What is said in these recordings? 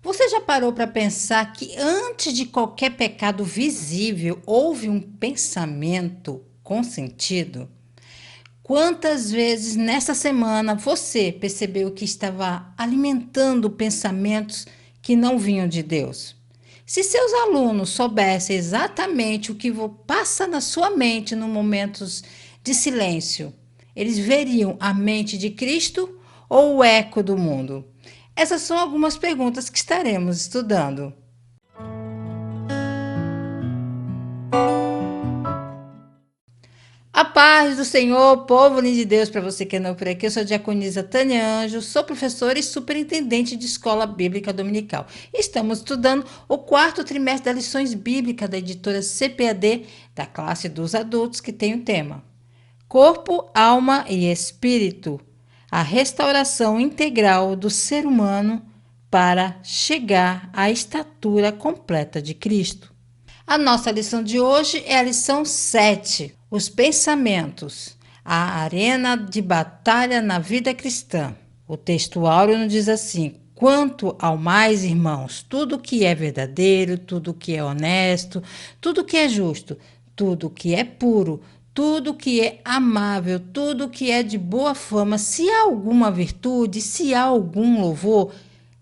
Você já parou para pensar que antes de qualquer pecado visível houve um pensamento consentido? Quantas vezes nessa semana você percebeu que estava alimentando pensamentos que não vinham de Deus? Se seus alunos soubessem exatamente o que passa na sua mente nos momentos de silêncio, eles veriam a mente de Cristo ou o eco do mundo? Essas são algumas perguntas que estaremos estudando. A paz do Senhor, povo lindo de Deus, para você que é novo por aqui, eu sou a diaconisa Tânia Anjo, sou professora e superintendente de escola bíblica dominical. Estamos estudando o quarto trimestre das lições bíblicas da editora CPAD, da classe dos adultos, que tem o tema Corpo, Alma e Espírito, a restauração integral do ser humano para chegar à estatura completa de Cristo. A nossa lição de hoje é a lição 7, os pensamentos, a arena de batalha na vida cristã. O texto áureo nos diz assim: quanto ao mais, irmãos, tudo que é verdadeiro, tudo que é honesto, tudo que é justo, tudo que é puro, tudo que é amável, tudo que é de boa fama, se há alguma virtude, se há algum louvor,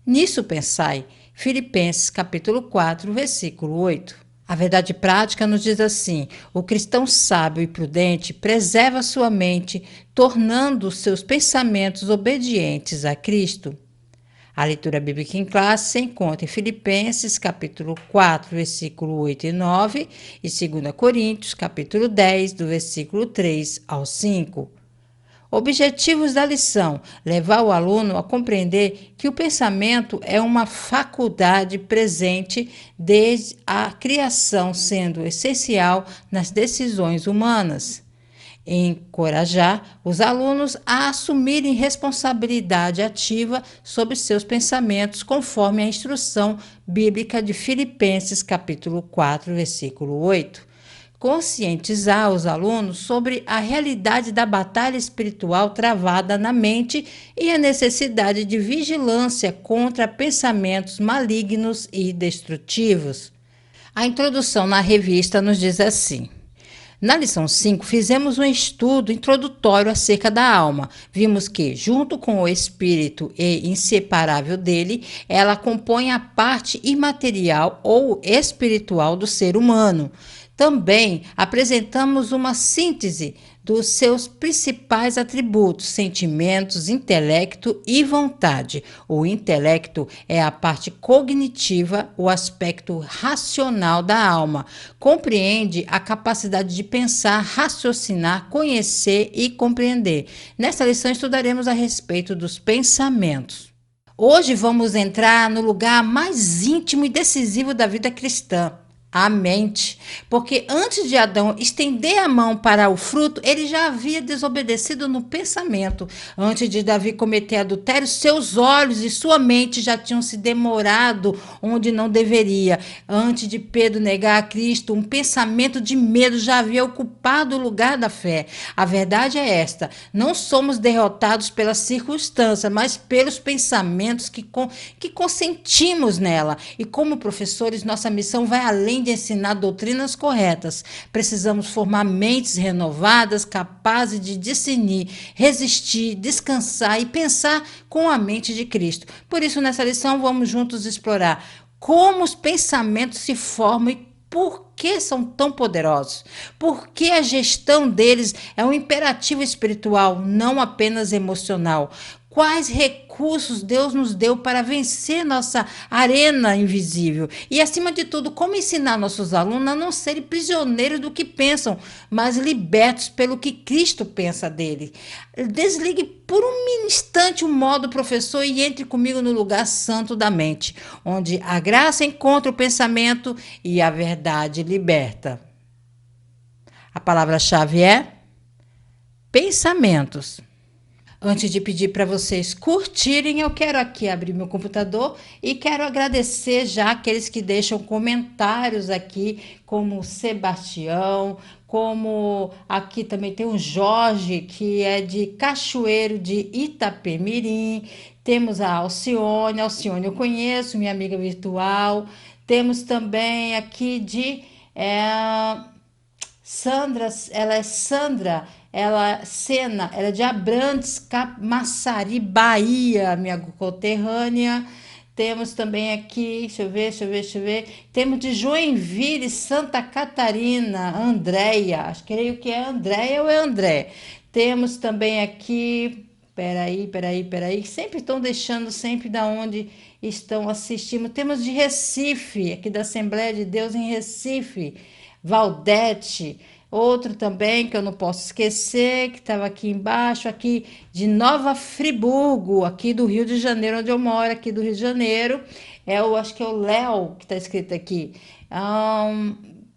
nisso pensai. Filipenses capítulo 4, versículo 8. A verdade prática nos diz assim: o cristão sábio e prudente preserva sua mente, tornando seus pensamentos obedientes a Cristo. A leitura bíblica em classe se encontra em Filipenses, capítulo 4, versículo 8 e 9, e 2 Coríntios, capítulo 10, do versículo 3 ao 5. Objetivos da lição: levar o aluno a compreender que o pensamento é uma faculdade presente desde a criação, sendo essencial nas decisões humanas. Encorajar os alunos a assumirem responsabilidade ativa sobre seus pensamentos, conforme a instrução bíblica de Filipenses, capítulo 4, versículo 8. Conscientizar os alunos sobre a realidade da batalha espiritual travada na mente e a necessidade de vigilância contra pensamentos malignos e destrutivos. A introdução na revista nos diz assim: na lição 5, fizemos um estudo introdutório acerca da alma. Vimos que, junto com o espírito e inseparável dele, ela compõe a parte imaterial ou espiritual do ser humano. Também apresentamos uma síntese dos seus principais atributos, sentimentos, intelecto e vontade. O intelecto é a parte cognitiva, o aspecto racional da alma. Compreende a capacidade de pensar, raciocinar, conhecer e compreender. Nesta lição estudaremos a respeito dos pensamentos. Hoje vamos entrar no lugar mais íntimo e decisivo da vida cristã: a mente. Porque antes de Adão estender a mão para o fruto, ele já havia desobedecido no pensamento. Antes de Davi cometer adultério, seus olhos e sua mente já tinham se demorado onde não deveria. Antes de Pedro negar a Cristo, um pensamento de medo já havia ocupado o lugar da fé. A verdade é esta: não somos derrotados pela circunstância, mas pelos pensamentos que consentimos nela. E como professores, nossa missão vai além de ensinar doutrinas corretas. Precisamos formar mentes renovadas, capazes de discernir, resistir, descansar e pensar com a mente de Cristo. Por isso, nessa lição, vamos juntos explorar como os pensamentos se formam e por que são tão poderosos? Por que a gestão deles é um imperativo espiritual, não apenas emocional? Quais recursos Deus nos deu para vencer nossa arena invisível? E, acima de tudo, como ensinar nossos alunos a não serem prisioneiros do que pensam, mas libertos pelo que Cristo pensa dele? Desligue por um instante o modo professor e entre comigo no lugar santo da mente, onde a graça encontra o pensamento e a verdade liberta. A palavra-chave é pensamentos. Antes de pedir para vocês curtirem, eu quero aqui abrir meu computador e quero agradecer já aqueles que deixam comentários aqui, como o Sebastião, como aqui também tem o Jorge, que é de Cachoeiro de Itapemirim. Temos a Alcione eu conheço, minha amiga virtual. Temos também aqui de Sandra, ela é de Abrantes, Camaçari, Bahia, minha conterrânea. Temos também aqui, deixa eu ver. Temos de Joinville, Santa Catarina, Andréia. Creio que é Andréia ou é André. Temos também aqui, peraí. Sempre estão deixando, sempre da onde estão assistindo. Temos de Recife, aqui da Assembleia de Deus em Recife, Valdete. Outro também que eu não posso esquecer, que estava aqui embaixo, aqui de Nova Friburgo, aqui do Rio de Janeiro, onde eu moro, aqui do Rio de Janeiro. Acho que é o Léo que está escrito aqui.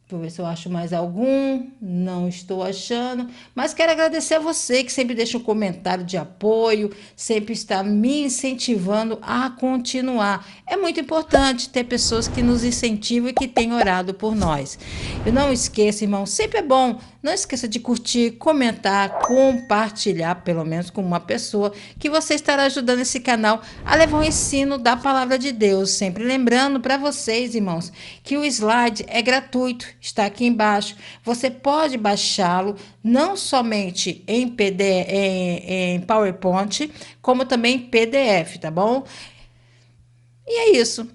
Vou ver se eu acho mais algum. Não estou achando. Mas quero agradecer a você que sempre deixa um comentário de apoio, sempre está me incentivando a continuar. É muito importante ter pessoas que nos incentivam e que têm orado por nós. E não esqueça, irmão, sempre é bom. Não esqueça de curtir, comentar, compartilhar, pelo menos com uma pessoa, que você estará ajudando esse canal a levar o ensino da palavra de Deus. Sempre lembrando para vocês, irmãos, que o slide é gratuito, está aqui embaixo. Você pode baixá-lo não somente em em PowerPoint, como também em PDF, tá bom? E é isso.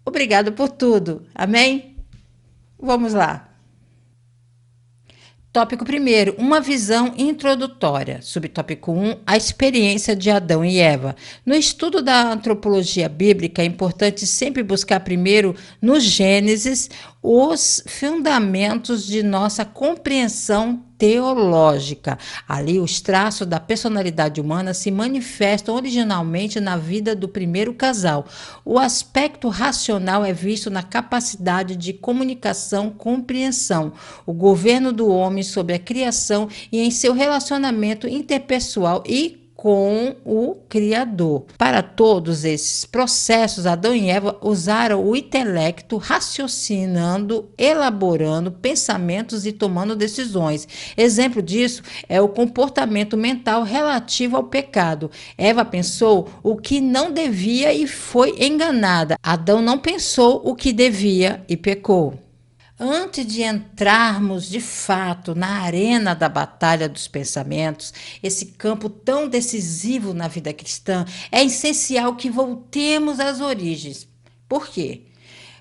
Obrigado por tudo. Amém? Vamos lá. Tópico 1, uma visão introdutória. Subtópico 1, a experiência de Adão e Eva. No estudo da antropologia bíblica, é importante sempre buscar primeiro, no Gênesis, os fundamentos de nossa compreensão teológica. Ali, os traços da personalidade humana se manifestam originalmente na vida do primeiro casal. O aspecto racional é visto na capacidade de comunicação, compreensão, o governo do homem sobre a criação e em seu relacionamento interpessoal e com o Criador. Para todos esses processos, Adão e Eva usaram o intelecto, raciocinando, elaborando pensamentos e tomando decisões. Exemplo disso é o comportamento mental relativo ao pecado. Eva pensou o que não devia e foi enganada. Adão não pensou o que devia e pecou. Antes de entrarmos de fato na arena da batalha dos pensamentos, esse campo tão decisivo na vida cristã, é essencial que voltemos às origens. Por quê?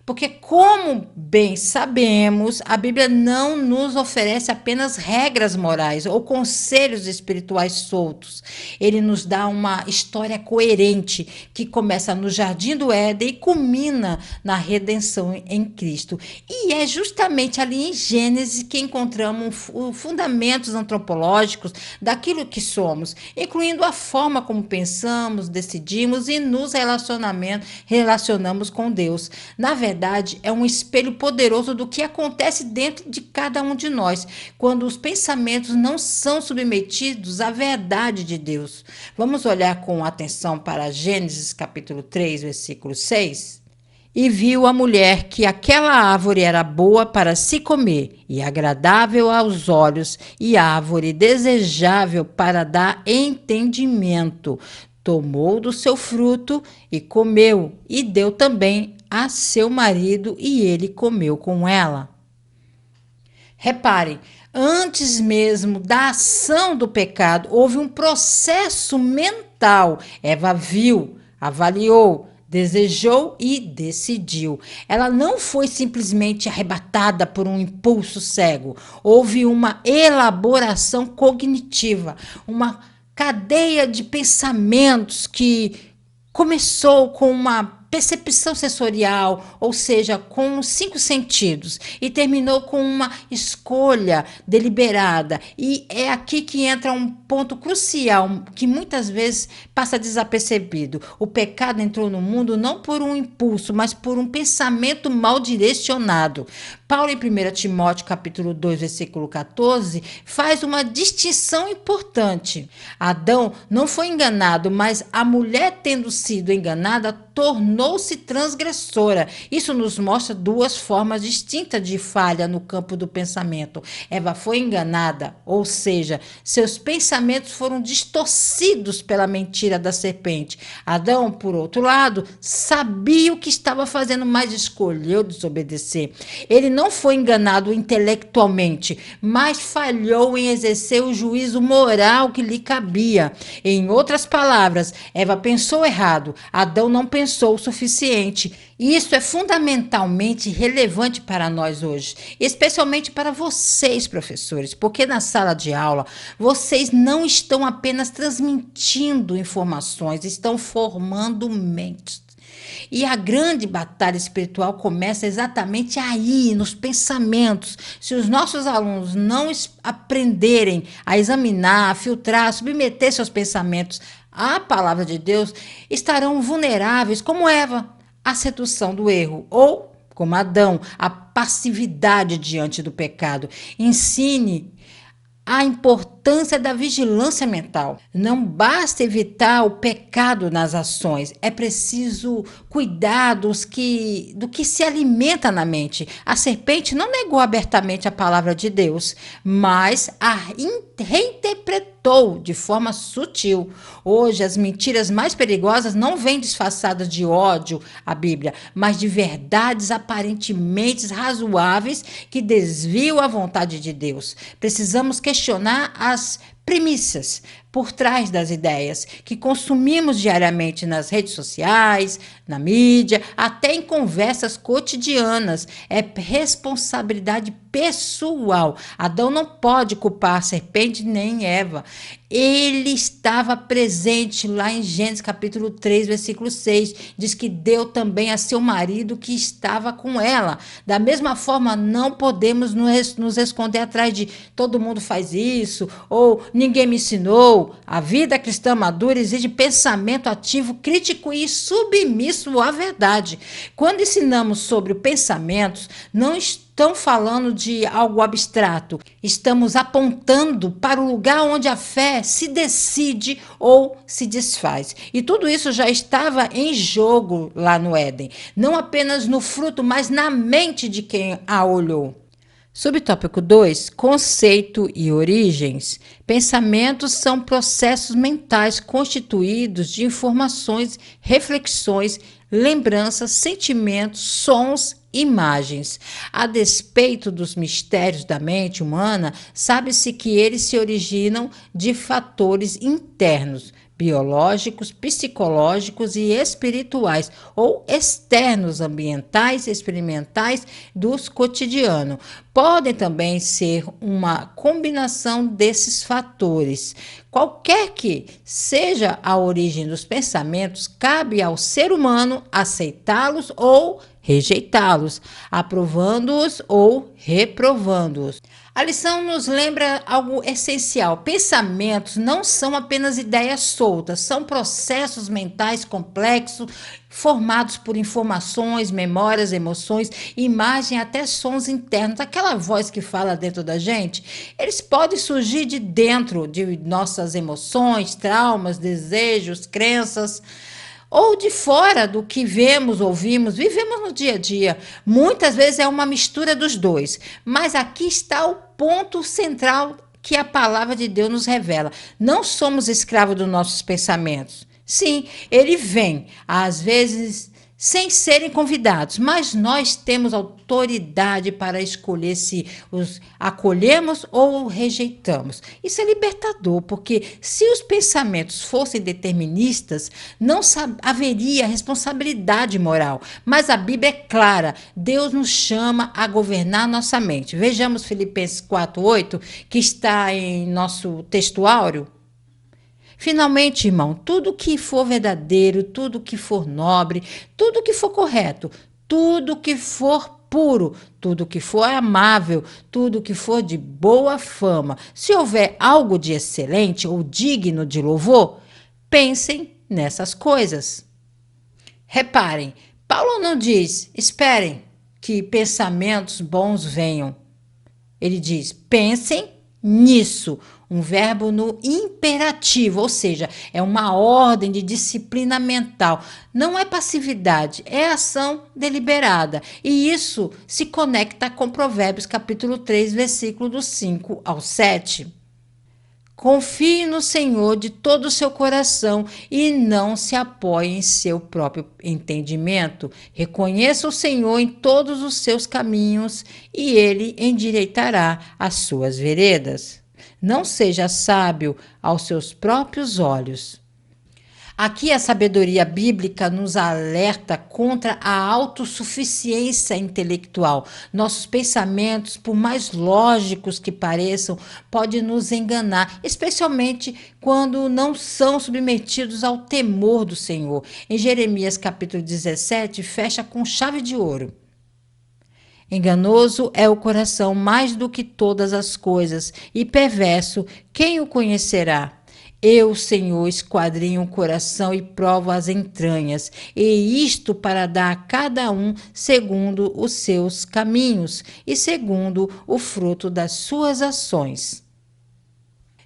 Porque, como bem sabemos, a Bíblia não nos oferece apenas regras morais ou conselhos espirituais soltos. Ele nos dá uma história coerente que começa no Jardim do Éden e culmina na redenção em Cristo. E é justamente ali em Gênesis que encontramos os fundamentos antropológicos daquilo que somos, incluindo a forma como pensamos, decidimos e nos relacionamos com Deus. Na verdade, é um espelho poderoso do que acontece dentro de cada um de nós, quando os pensamentos não são submetidos à verdade de Deus. Vamos olhar com atenção para Gênesis capítulo 3, versículo 6. E viu a mulher que aquela árvore era boa para se comer, e agradável aos olhos, e árvore desejável para dar entendimento. Tomou do seu fruto e comeu, e deu também a seu marido, e ele comeu com ela. Reparem, antes mesmo da ação do pecado, houve um processo mental. Eva viu, avaliou, desejou e decidiu. Ela não foi simplesmente arrebatada por um impulso cego. Houve uma elaboração cognitiva, uma cadeia de pensamentos que começou com uma percepção sensorial, ou seja, com os 5 sentidos, e terminou com uma escolha deliberada. E é aqui que entra um ponto crucial, que muitas vezes passa desapercebido. O pecado entrou no mundo não por um impulso, mas por um pensamento mal direcionado. Paulo, em 1 Timóteo, capítulo 2, versículo 14, faz uma distinção importante. Adão não foi enganado, mas a mulher, tendo sido enganada, tornou-se transgressora. Isso nos mostra duas formas distintas de falha no campo do pensamento. Eva foi enganada, ou seja, seus pensamentos foram distorcidos pela mentira da serpente. Adão, por outro lado, sabia o que estava fazendo, mas escolheu desobedecer. Ele não foi enganado intelectualmente, mas falhou em exercer o juízo moral que lhe cabia. Em outras palavras, Eva pensou errado, Adão não pensou o suficiente. E isso é fundamentalmente relevante para nós hoje, especialmente para vocês, professores, porque na sala de aula vocês não estão apenas transmitindo informações, estão formando mentes. E a grande batalha espiritual começa exatamente aí, nos pensamentos. Se os nossos alunos não aprenderem a examinar, a filtrar, a submeter seus pensamentos à palavra de Deus, estarão vulneráveis, como Eva, à sedução do erro, ou, como Adão, à passividade diante do pecado. Ensine a importância da vigilância mental. Não basta evitar o pecado nas ações, é preciso cuidar do que se alimenta na mente. A serpente não negou abertamente a palavra de Deus, mas a reinterpretou de forma sutil. Hoje, as mentiras mais perigosas não vêm disfarçadas de ódio à Bíblia, mas de verdades aparentemente razoáveis que desviam a vontade de Deus. Precisamos questionar as premissas por trás das ideias que consumimos diariamente nas redes sociais, na mídia, até em conversas cotidianas. É responsabilidade pessoal. Adão não pode culpar a serpente nem Eva. Ele estava presente lá em Gênesis capítulo 3, versículo 6. Diz que deu também a seu marido que estava com ela. Da mesma forma, não podemos nos esconder atrás de todo mundo faz isso, ou ninguém me ensinou. A vida cristã madura exige pensamento ativo, crítico e submisso à verdade. Quando ensinamos sobre pensamentos, não estamos falando de algo abstrato. Estamos apontando para o lugar onde a fé se decide ou se desfaz. E tudo isso já estava em jogo lá no Éden. Não apenas no fruto, mas na mente de quem a olhou. Subtópico 2, conceito e origens. Pensamentos são processos mentais constituídos de informações, reflexões, lembranças, sentimentos, sons, imagens. A despeito dos mistérios da mente humana, sabe-se que eles se originam de fatores internos, biológicos, psicológicos e espirituais, ou externos, ambientais, experimentais, dos cotidianos. Podem também ser uma combinação desses fatores. Qualquer que seja a origem dos pensamentos, cabe ao ser humano aceitá-los ou rejeitá-los, aprovando-os ou reprovando-os. A lição nos lembra algo essencial. Pensamentos não são apenas ideias soltas, são processos mentais complexos, formados por informações, memórias, emoções, imagem, até sons internos. Aquela voz que fala dentro da gente, eles podem surgir de dentro de nossas emoções, traumas, desejos, crenças, ou de fora do que vemos, ouvimos, vivemos no dia a dia. Muitas vezes é uma mistura dos dois. Mas aqui está o ponto central que a palavra de Deus nos revela. Não somos escravos dos nossos pensamentos. Sim, ele vem, às vezes sem serem convidados, mas nós temos autoridade para escolher se os acolhemos ou rejeitamos. Isso é libertador, porque se os pensamentos fossem deterministas, não haveria responsabilidade moral. Mas a Bíblia é clara, Deus nos chama a governar nossa mente. Vejamos Filipenses 4:8, que está em nosso textuário. Finalmente, irmão, tudo que for verdadeiro, tudo que for nobre, tudo que for correto, tudo que for puro, tudo que for amável, tudo que for de boa fama, se houver algo de excelente ou digno de louvor, pensem nessas coisas. Reparem, Paulo não diz, esperem que pensamentos bons venham. Ele diz, pensem nisso. Um verbo no imperativo, ou seja, é uma ordem de disciplina mental. Não é passividade, é ação deliberada. E isso se conecta com Provérbios capítulo 3, versículo do 5 ao 7. Confie no Senhor de todo o seu coração e não se apoie em seu próprio entendimento. Reconheça o Senhor em todos os seus caminhos e ele endireitará as suas veredas. Não seja sábio aos seus próprios olhos. Aqui a sabedoria bíblica nos alerta contra a autossuficiência intelectual. Nossos pensamentos, por mais lógicos que pareçam, podem nos enganar, especialmente quando não são submetidos ao temor do Senhor. Em Jeremias capítulo 17, fecha com chave de ouro. Enganoso é o coração mais do que todas as coisas, e perverso, quem o conhecerá? Eu, Senhor, esquadrinho o coração e provo as entranhas, e isto para dar a cada um segundo os seus caminhos e segundo o fruto das suas ações.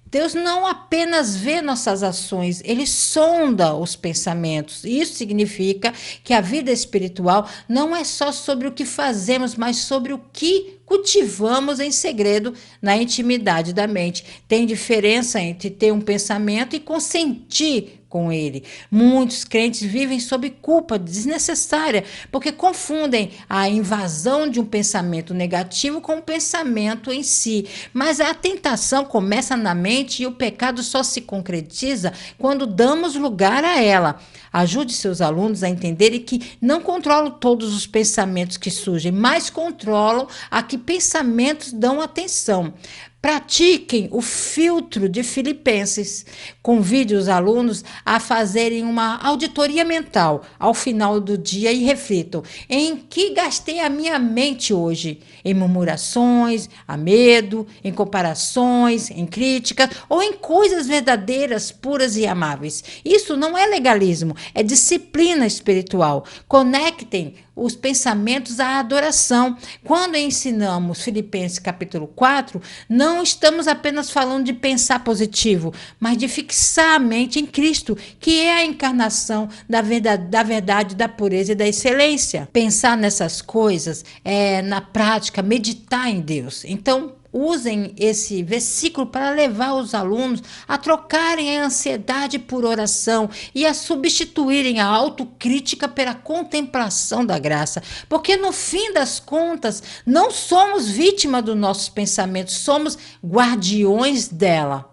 Deus não apenas vê nossas ações, ele sonda os pensamentos. Isso significa que a vida espiritual não é só sobre o que fazemos, mas sobre o que cultivamos em segredo na intimidade da mente. Tem diferença entre ter um pensamento e consentir com ele. Muitos crentes vivem sob culpa desnecessária, porque confundem a invasão de um pensamento negativo com o pensamento em si. Mas a tentação começa na mente e o pecado só se concretiza quando damos lugar a ela. Ajude seus alunos a entenderem que não controlam todos os pensamentos que surgem, mas controlam a que pensamentos dão atenção. Pratiquem o filtro de Filipenses. Convide os alunos a fazerem uma auditoria mental ao final do dia e reflitam: em que gastei a minha mente hoje? Em murmurações, a medo, em comparações, em críticas ou em coisas verdadeiras, puras e amáveis. Isso não é legalismo, é disciplina espiritual. Conectem os pensamentos à adoração. Quando ensinamos Filipenses capítulo 4, não estamos apenas falando de pensar positivo, mas de fixar a mente em Cristo, que é a encarnação da verdade, da pureza e da excelência. Pensar nessas coisas é, na prática, meditar em Deus. Então, usem esse versículo para levar os alunos a trocarem a ansiedade por oração e a substituírem a autocrítica pela contemplação da graça. Porque no fim das contas, não somos vítima dos nossos pensamentos, somos guardiões dela.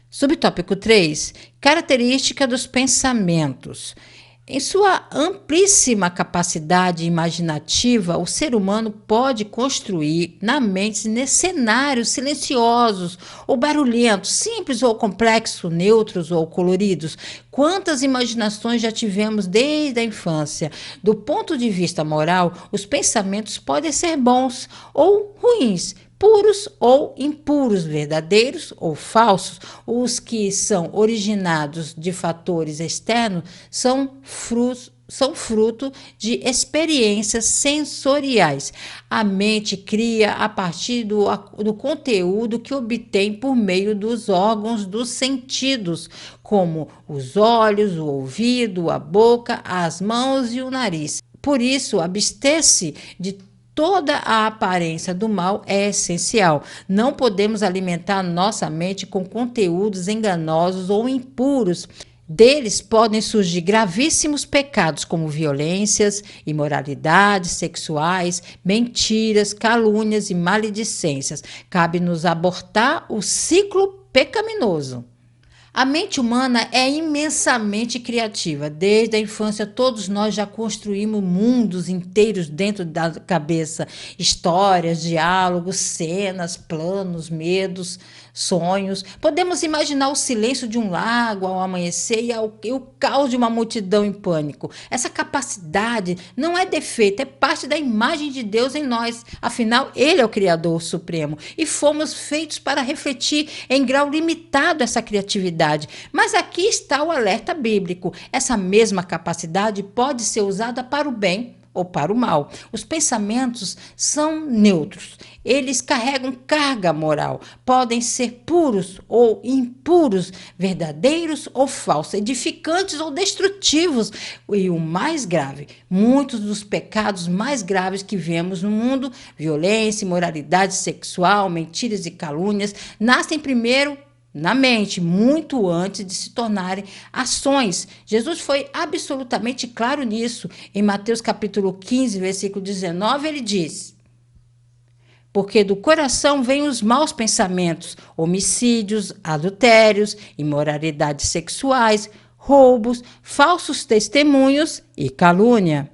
Subtópico 3. Característica dos pensamentos. Em sua amplíssima capacidade imaginativa, o ser humano pode construir na mente cenários silenciosos ou barulhentos, simples ou complexos, neutros ou coloridos. Quantas imaginações já tivemos desde a infância? Do ponto de vista moral, os pensamentos podem ser bons ou ruins, puros ou impuros, verdadeiros ou falsos. Os que são originados de fatores externos são fruto de experiências sensoriais. A mente cria a partir do conteúdo que obtém por meio dos órgãos dos sentidos, como os olhos, o ouvido, a boca, as mãos e o nariz. Por isso, abster-se de toda a aparência do mal é essencial. Não podemos alimentar nossa mente com conteúdos enganosos ou impuros. Deles podem surgir gravíssimos pecados como violências, imoralidades sexuais, mentiras, calúnias e maledicências. Cabe-nos abortar o ciclo pecaminoso. A mente humana é imensamente criativa. Desde a infância, todos nós já construímos mundos inteiros dentro da cabeça. Histórias, diálogos, cenas, planos, medos, sonhos. Podemos imaginar o silêncio de um lago ao amanhecer e o caos de uma multidão em pânico. Essa capacidade não é defeito, é parte da imagem de Deus em nós. Afinal, Ele é o Criador Supremo e fomos feitos para refletir em grau limitado essa criatividade. Mas aqui está o alerta bíblico. Essa mesma capacidade pode ser usada para o bem ou para o mal. Os pensamentos são neutros. Eles carregam carga moral. Podem ser puros ou impuros, verdadeiros ou falsos, edificantes ou destrutivos. E o mais grave, muitos dos pecados mais graves que vemos no mundo, violência, imoralidade sexual, mentiras e calúnias, nascem primeiro na mente, muito antes de se tornarem ações. Jesus foi absolutamente claro nisso. Em Mateus capítulo 15, versículo 19, ele diz: porque do coração vêm os maus pensamentos, homicídios, adultérios, imoralidades sexuais, roubos, falsos testemunhos e calúnia.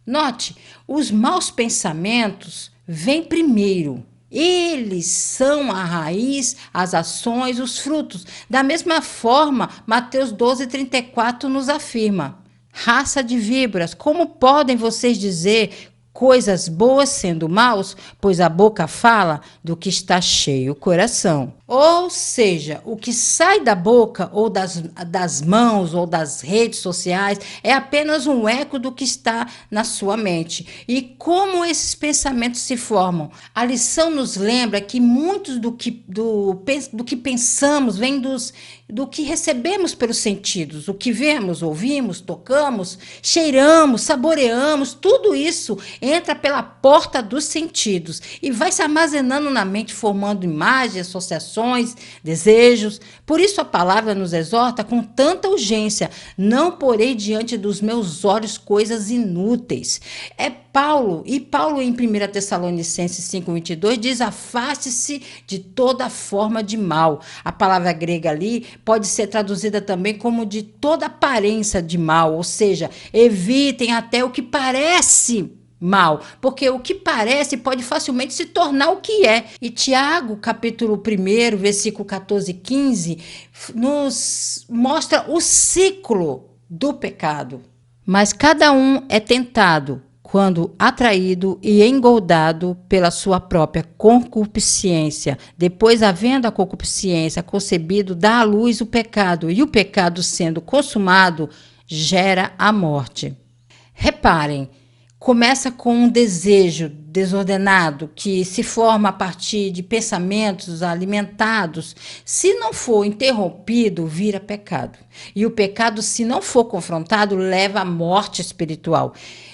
Note, os maus pensamentos vêm primeiro. Eles são a raiz, as ações, os frutos. Da mesma forma, Mateus 12:34 nos afirma: raça de víboras, como podem vocês dizer coisas boas sendo maus? Pois a boca fala do que está cheio o coração. Ou seja, o que sai da boca ou das mãos ou das redes sociais é apenas um eco do que está na sua mente. E como esses pensamentos se formam? A lição nos lembra que muitos do que pensamos vem do que recebemos pelos sentidos. O que vemos, ouvimos, tocamos, cheiramos, saboreamos, tudo isso entra pela porta dos sentidos e vai se armazenando na mente, formando imagens, associações, desejos. Por isso a palavra nos exorta com tanta urgência: não porei diante dos meus olhos coisas inúteis. Paulo em 1 Tessalonicenses 5:22 diz: afaste-se de toda forma de mal. A palavra grega ali pode ser traduzida também como de toda aparência de mal, ou seja, evitem até o que parece mal, porque o que parece pode facilmente se tornar o que é. E Tiago, capítulo 1, versículo 14 e 15, nos mostra o ciclo do pecado. Mas cada um é tentado quando atraído e engoldado pela sua própria concupiscência. Depois, havendo a concupiscência concebido, dá à luz o pecado, e o pecado, sendo consumado, gera a morte. Reparem, começa com um desejo desordenado que se forma a partir de pensamentos alimentados. Se não for interrompido, vira pecado. E o pecado, se não for confrontado, leva à morte espiritual.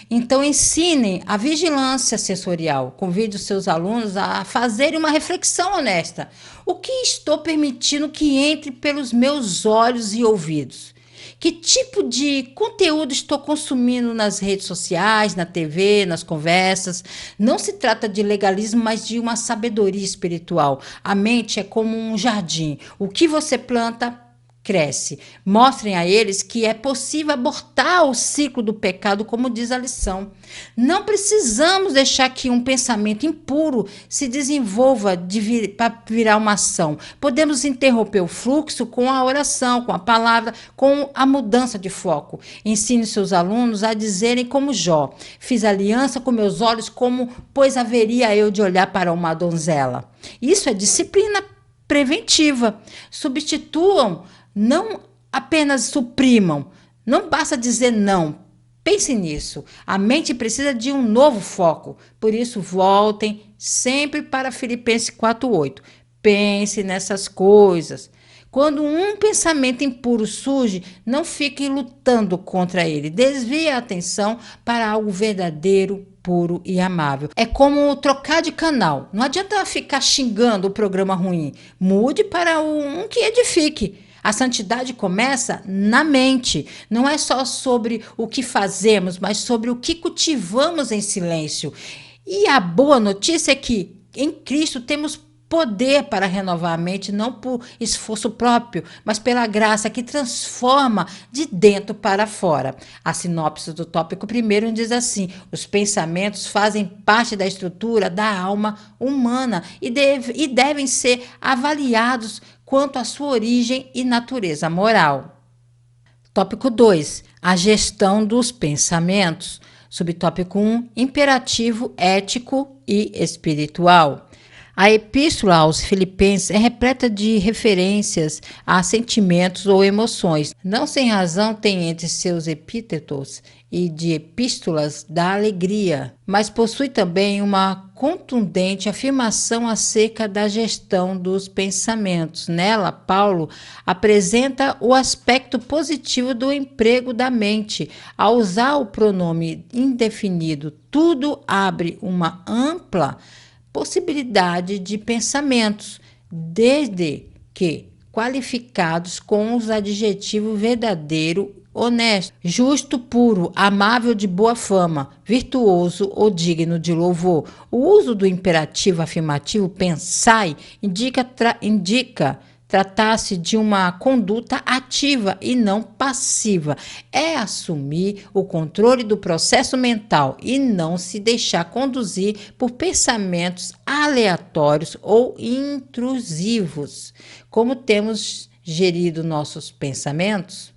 Então, ensinem a vigilância sensorial. Convide os seus alunos a fazerem uma reflexão honesta. O que estou permitindo que entre pelos meus olhos e ouvidos? Que tipo de conteúdo estou consumindo nas redes sociais, na TV, nas conversas? Não se trata de legalismo, mas de uma sabedoria espiritual. A mente é como um jardim. O que você planta, cresce. Mostrem a eles que é possível abortar o ciclo do pecado, como diz a lição. Não precisamos deixar que um pensamento impuro se desenvolva para virar uma ação. Podemos interromper o fluxo com a oração, com a palavra, com a mudança de foco. Ensine seus alunos a dizerem como Jó: fiz aliança com meus olhos, como pois haveria eu de olhar para uma donzela. Isso é disciplina preventiva. Substituam, não apenas suprimam. Não basta dizer não. Pense nisso. A mente precisa de um novo foco. Por isso, voltem sempre para Filipenses 4:8. Pense nessas coisas. Quando um pensamento impuro surge, não fiquem lutando contra ele. Desvie a atenção para algo verdadeiro, puro e amável. É como trocar de canal. Não adianta ficar xingando o programa ruim. Mude para um que edifique. A santidade começa na mente. Não é só sobre o que fazemos, mas sobre o que cultivamos em silêncio. E a boa notícia é que em Cristo temos poder para renovar a mente, não por esforço próprio, mas pela graça que transforma de dentro para fora. A sinopse do tópico primeiro diz assim: os pensamentos fazem parte da estrutura da alma humana e devem ser avaliados quanto à sua origem e natureza moral. Tópico 2. A gestão dos pensamentos. Subtópico 1. Imperativo ético e espiritual. A epístola aos Filipenses é repleta de referências a sentimentos ou emoções. Não sem razão tem entre seus epítetos e de epístolas da alegria, mas possui também uma contundente afirmação acerca da gestão dos pensamentos. Nela, Paulo apresenta o aspecto positivo do emprego da mente. Ao usar o pronome indefinido, tudo abre uma ampla possibilidade de pensamentos, desde que qualificados com os adjetivos verdadeiro, honesto, justo, puro, amável, de boa fama, virtuoso ou digno de louvor. O uso do imperativo afirmativo pensai indica tratar-se de uma conduta ativa e não passiva. É assumir o controle do processo mental e não se deixar conduzir por pensamentos aleatórios ou intrusivos. Como temos gerido nossos pensamentos?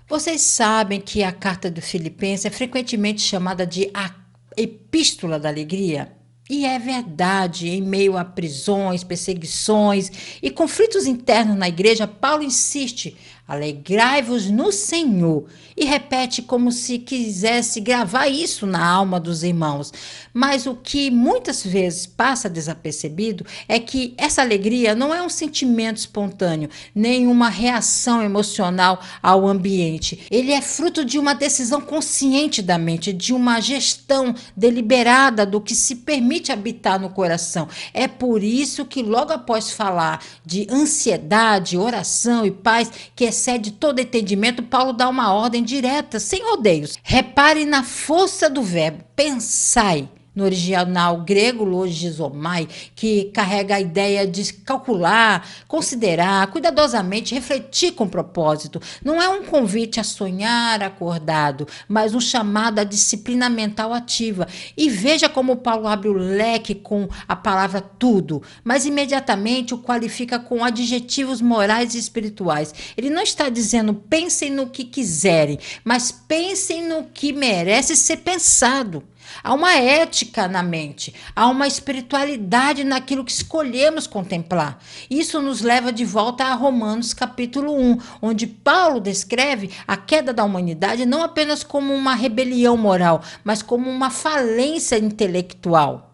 Vocês sabem que a carta do Filipenses é frequentemente chamada de a Epístola da Alegria? E é verdade, em meio a prisões, perseguições e conflitos internos na igreja, Paulo insiste: alegrai-vos no Senhor. E repete como se quisesse gravar isso na alma dos irmãos. Mas o que muitas vezes passa desapercebido é que essa alegria não é um sentimento espontâneo, nem uma reação emocional ao ambiente. Ele é fruto de uma decisão consciente da mente, de uma gestão deliberada do que se permite habitar no coração. É por isso que logo após falar de ansiedade, oração e paz, que excede todo entendimento, Paulo dá uma ordem direta, sem rodeios. Repare na força do verbo, pensai. No original grego, logizomai, que carrega a ideia de calcular, considerar, cuidadosamente, refletir com propósito. Não é um convite a sonhar acordado, mas um chamado à disciplina mental ativa. E veja como Paulo abre o leque com a palavra tudo, mas imediatamente o qualifica com adjetivos morais e espirituais. Ele não está dizendo pensem no que quiserem, mas pensem no que merece ser pensado. Há uma ética na mente, há uma espiritualidade naquilo que escolhemos contemplar. Isso nos leva de volta a Romanos capítulo 1, onde Paulo descreve a queda da humanidade não apenas como uma rebelião moral, mas como uma falência intelectual.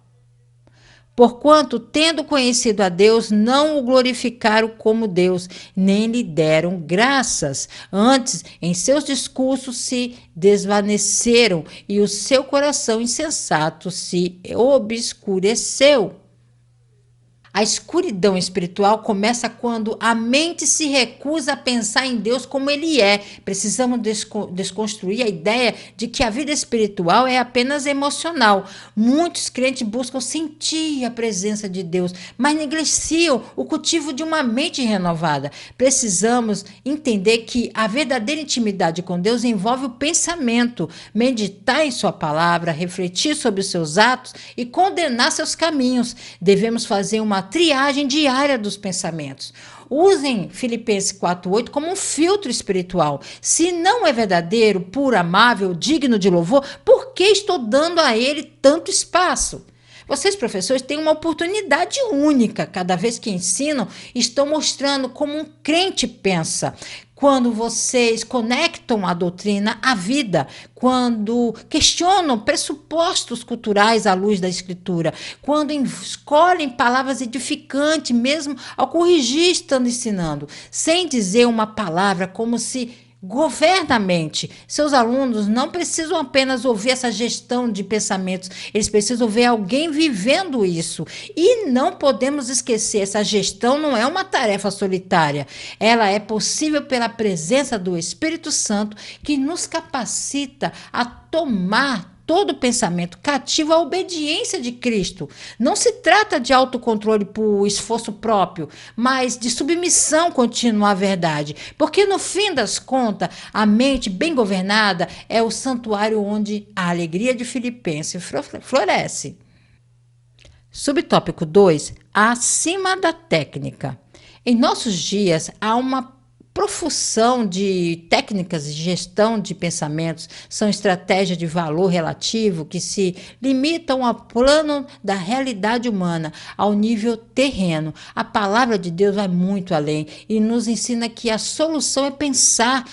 Porquanto, tendo conhecido a Deus, não o glorificaram como Deus, nem lhe deram graças. Antes, em seus discursos se desvaneceram e o seu coração insensato se obscureceu. A escuridão espiritual começa quando a mente se recusa a pensar em Deus como Ele é. Precisamos desconstruir a ideia de que a vida espiritual é apenas emocional. Muitos crentes buscam sentir a presença de Deus, mas negligenciam o cultivo de uma mente renovada. Precisamos entender que a verdadeira intimidade com Deus envolve o pensamento, meditar em Sua palavra, refletir sobre os seus atos e condenar seus caminhos. Devemos fazer uma triagem diária dos pensamentos. Usem Filipenses 4:8 como um filtro espiritual. Se não é verdadeiro, puro, amável, digno de louvor, por que estou dando a ele tanto espaço? Vocês, professores, têm uma oportunidade única. Cada vez que ensinam, estão mostrando como um crente pensa. Quando vocês conectam a doutrina à vida, quando questionam pressupostos culturais à luz da Escritura, quando escolhem palavras edificantes, mesmo ao corrigir estando ensinando, sem dizer uma palavra como se governa a mente. Seus alunos não precisam apenas ouvir essa gestão de pensamentos, eles precisam ver alguém vivendo isso. E não podemos esquecer, essa gestão não é uma tarefa solitária. Ela é possível pela presença do Espírito Santo, que nos capacita a tomar todo pensamento cativo à obediência de Cristo. Não se trata de autocontrole por esforço próprio, mas de submissão contínua à verdade. Porque, no fim das contas, a mente bem governada é o santuário onde a alegria de Filipenses floresce. Subtópico 2. Acima da técnica. Em nossos dias, há uma profusão de técnicas de gestão de pensamentos, são estratégias de valor relativo que se limitam ao plano da realidade humana, ao nível terreno. A palavra de Deus vai muito além e nos ensina que a solução é pensar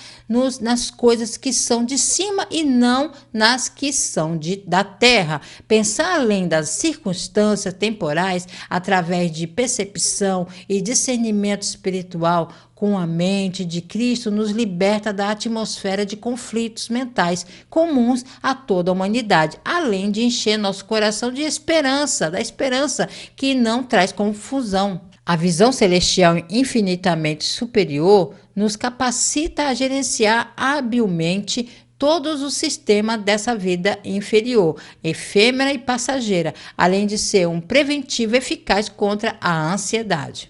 nas coisas que são de cima e não nas que são da terra. Pensar além das circunstâncias temporais através de percepção e discernimento espiritual com a mente de Cristo nos liberta da atmosfera de conflitos mentais comuns a toda a humanidade, além de encher nosso coração de esperança, da esperança que não traz confusão. A visão celestial infinitamente superior nos capacita a gerenciar habilmente todos os sistemas dessa vida inferior, efêmera e passageira, além de ser um preventivo eficaz contra a ansiedade.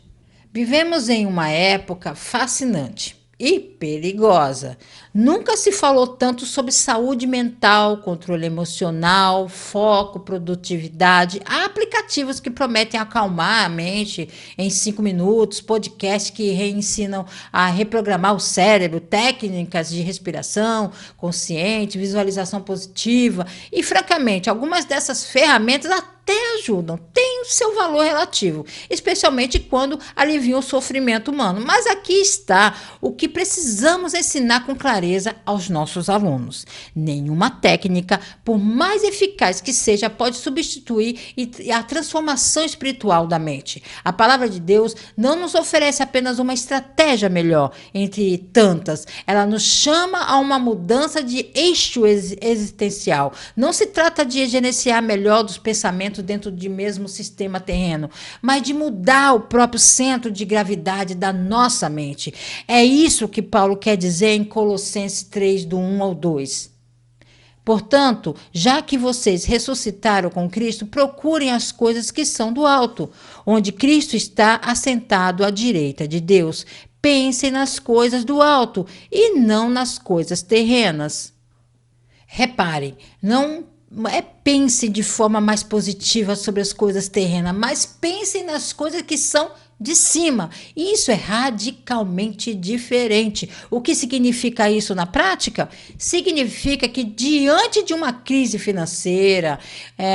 Vivemos em uma época fascinante e perigosa. Nunca se falou tanto sobre saúde mental, controle emocional, foco, produtividade. Há aplicativos que prometem acalmar a mente em 5 minutos, podcasts que reensinam a reprogramar o cérebro, técnicas de respiração consciente, visualização positiva. E, francamente, algumas dessas ferramentas até ajudam, tem o seu valor relativo, especialmente quando aliviam o sofrimento humano. Mas aqui está o que precisamos ensinar com clareza aos nossos alunos. Nenhuma técnica, por mais eficaz que seja, pode substituir a transformação espiritual da mente. A palavra de Deus não nos oferece apenas uma estratégia melhor entre tantas. Ela nos chama a uma mudança de eixo existencial. Não se trata de gerenciar melhor dos pensamentos dentro do mesmo sistema terreno, mas de mudar o próprio centro de gravidade da nossa mente. É isso que Paulo quer dizer em Colossenses 3, do 1 ao 2. Portanto, já que vocês ressuscitaram com Cristo, procurem as coisas que são do alto, onde Cristo está assentado à direita de Deus. Pensem nas coisas do alto e não nas coisas terrenas. Reparem, não pensem de forma mais positiva sobre as coisas terrenas, mas pensem nas coisas que são de cima. Isso é radicalmente diferente. O que significa isso na prática? Significa que diante de uma crise financeira,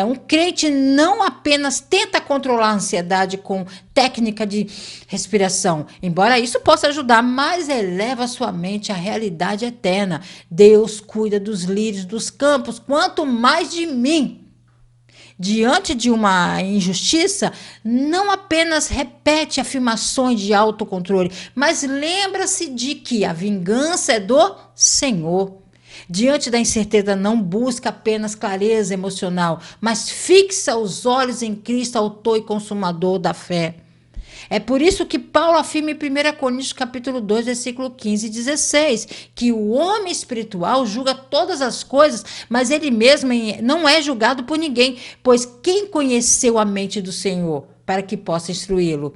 um crente não apenas tenta controlar a ansiedade com técnica de respiração, embora isso possa ajudar, mas eleva sua mente à realidade eterna. Deus cuida dos lírios dos campos, quanto mais de mim. Diante de uma injustiça, não apenas repete afirmações de autocontrole, mas lembra-se de que a vingança é do Senhor. Diante da incerteza, não busca apenas clareza emocional, mas fixa os olhos em Cristo, autor e consumador da fé. É por isso que Paulo afirma em 1 Coríntios capítulo 2, versículo 15 e 16, que o homem espiritual julga todas as coisas, mas ele mesmo não é julgado por ninguém, pois quem conheceu a mente do Senhor para que possa instruí-lo?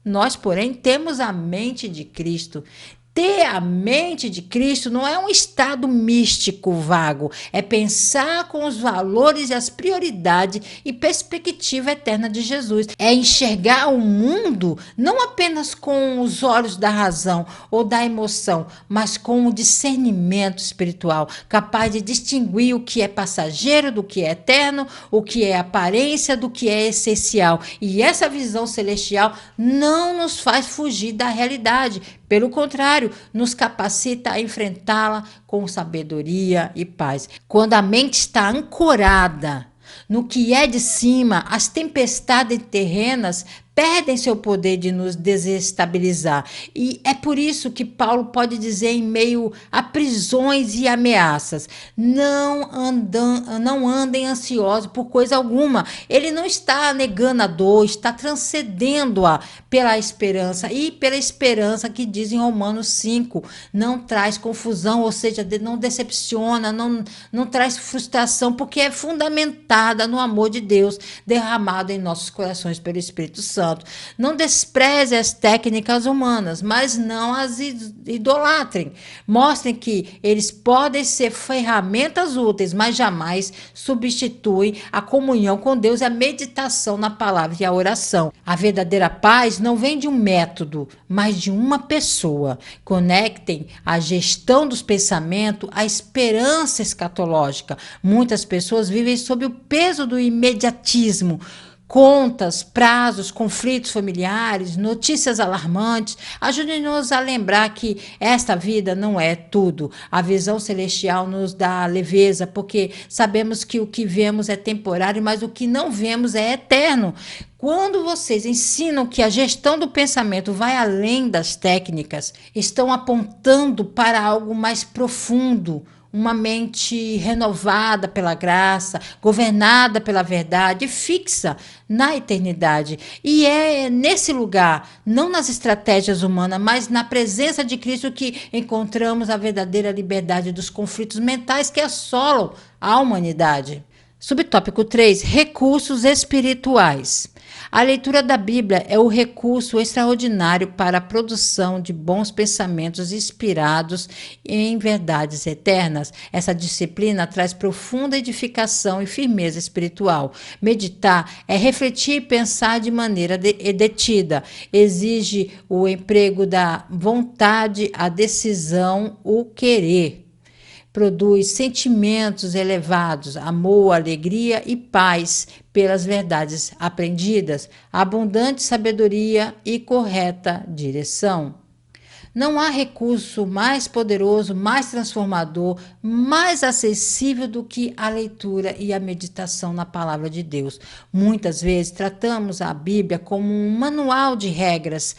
Nós, porém, temos a mente de Cristo. Ter a mente de Cristo não é um estado místico vago, é pensar com os valores e as prioridades e perspectiva eterna de Jesus. É enxergar o mundo não apenas com os olhos da razão ou da emoção, mas com o discernimento espiritual, capaz de distinguir o que é passageiro do que é eterno, o que é aparência do que é essencial. E essa visão celestial não nos faz fugir da realidade. Pelo contrário, nos capacita a enfrentá-la com sabedoria e paz. Quando a mente está ancorada no que é de cima, as tempestades terrenas perdem seu poder de nos desestabilizar. E é por isso que Paulo pode dizer em meio a prisões e ameaças, não andem ansiosos por coisa alguma. Ele não está negando a dor, está transcendendo-a pela esperança. E pela esperança que diz em Romanos 5, não traz confusão, ou seja, não decepciona, não traz frustração, porque é fundamentada no amor de Deus derramado em nossos corações pelo Espírito Santo. Santo. Não despreze as técnicas humanas, mas não as idolatrem. Mostrem que eles podem ser ferramentas úteis, mas jamais substituem a comunhão com Deus e a meditação na palavra e a oração. A verdadeira paz não vem de um método, mas de uma pessoa. Conectem a gestão dos pensamentos à esperança escatológica. Muitas pessoas vivem sob o peso do imediatismo. Contas, prazos, conflitos familiares, notícias alarmantes, ajudem-nos a lembrar que esta vida não é tudo. A visão celestial nos dá leveza, porque sabemos que o que vemos é temporário, mas o que não vemos é eterno. Quando vocês ensinam que a gestão do pensamento vai além das técnicas, estão apontando para algo mais profundo, uma mente renovada pela graça, governada pela verdade, fixa na eternidade. E é nesse lugar, não nas estratégias humanas, mas na presença de Cristo, que encontramos a verdadeira liberdade dos conflitos mentais que assolam a humanidade. Subtópico 3: recursos espirituais. A leitura da Bíblia é o recurso extraordinário para a produção de bons pensamentos inspirados em verdades eternas. Essa disciplina traz profunda edificação e firmeza espiritual. Meditar é refletir e pensar de maneira detida. Exige o emprego da vontade, a decisão, o querer. Produz sentimentos elevados, amor, alegria e paz pelas verdades aprendidas, abundante sabedoria e correta direção. Não há recurso mais poderoso, mais transformador, mais acessível do que a leitura e a meditação na palavra de Deus. Muitas vezes tratamos a Bíblia como um manual de regras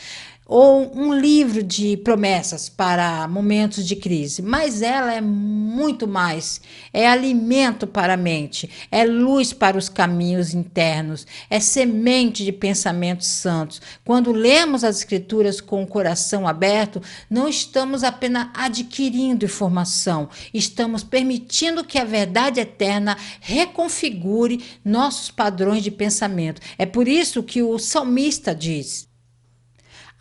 ou um livro de promessas para momentos de crise, mas ela é muito mais. É alimento para a mente, é luz para os caminhos internos, é semente de pensamentos santos. Quando lemos as Escrituras com o coração aberto, não estamos apenas adquirindo informação, estamos permitindo que a verdade eterna reconfigure nossos padrões de pensamento. É por isso que o salmista diz: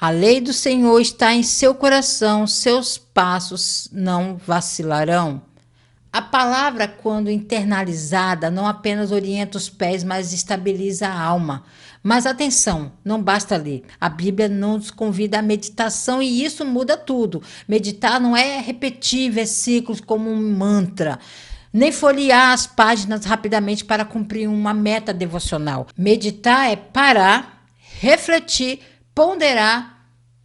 a lei do Senhor está em seu coração, seus passos não vacilarão. A palavra, quando internalizada, não apenas orienta os pés, mas estabiliza a alma. Mas atenção, não basta ler. A Bíblia nos convida à meditação e isso muda tudo. Meditar não é repetir versículos como um mantra, nem folhear as páginas rapidamente para cumprir uma meta devocional. Meditar é parar, refletir, ponderar,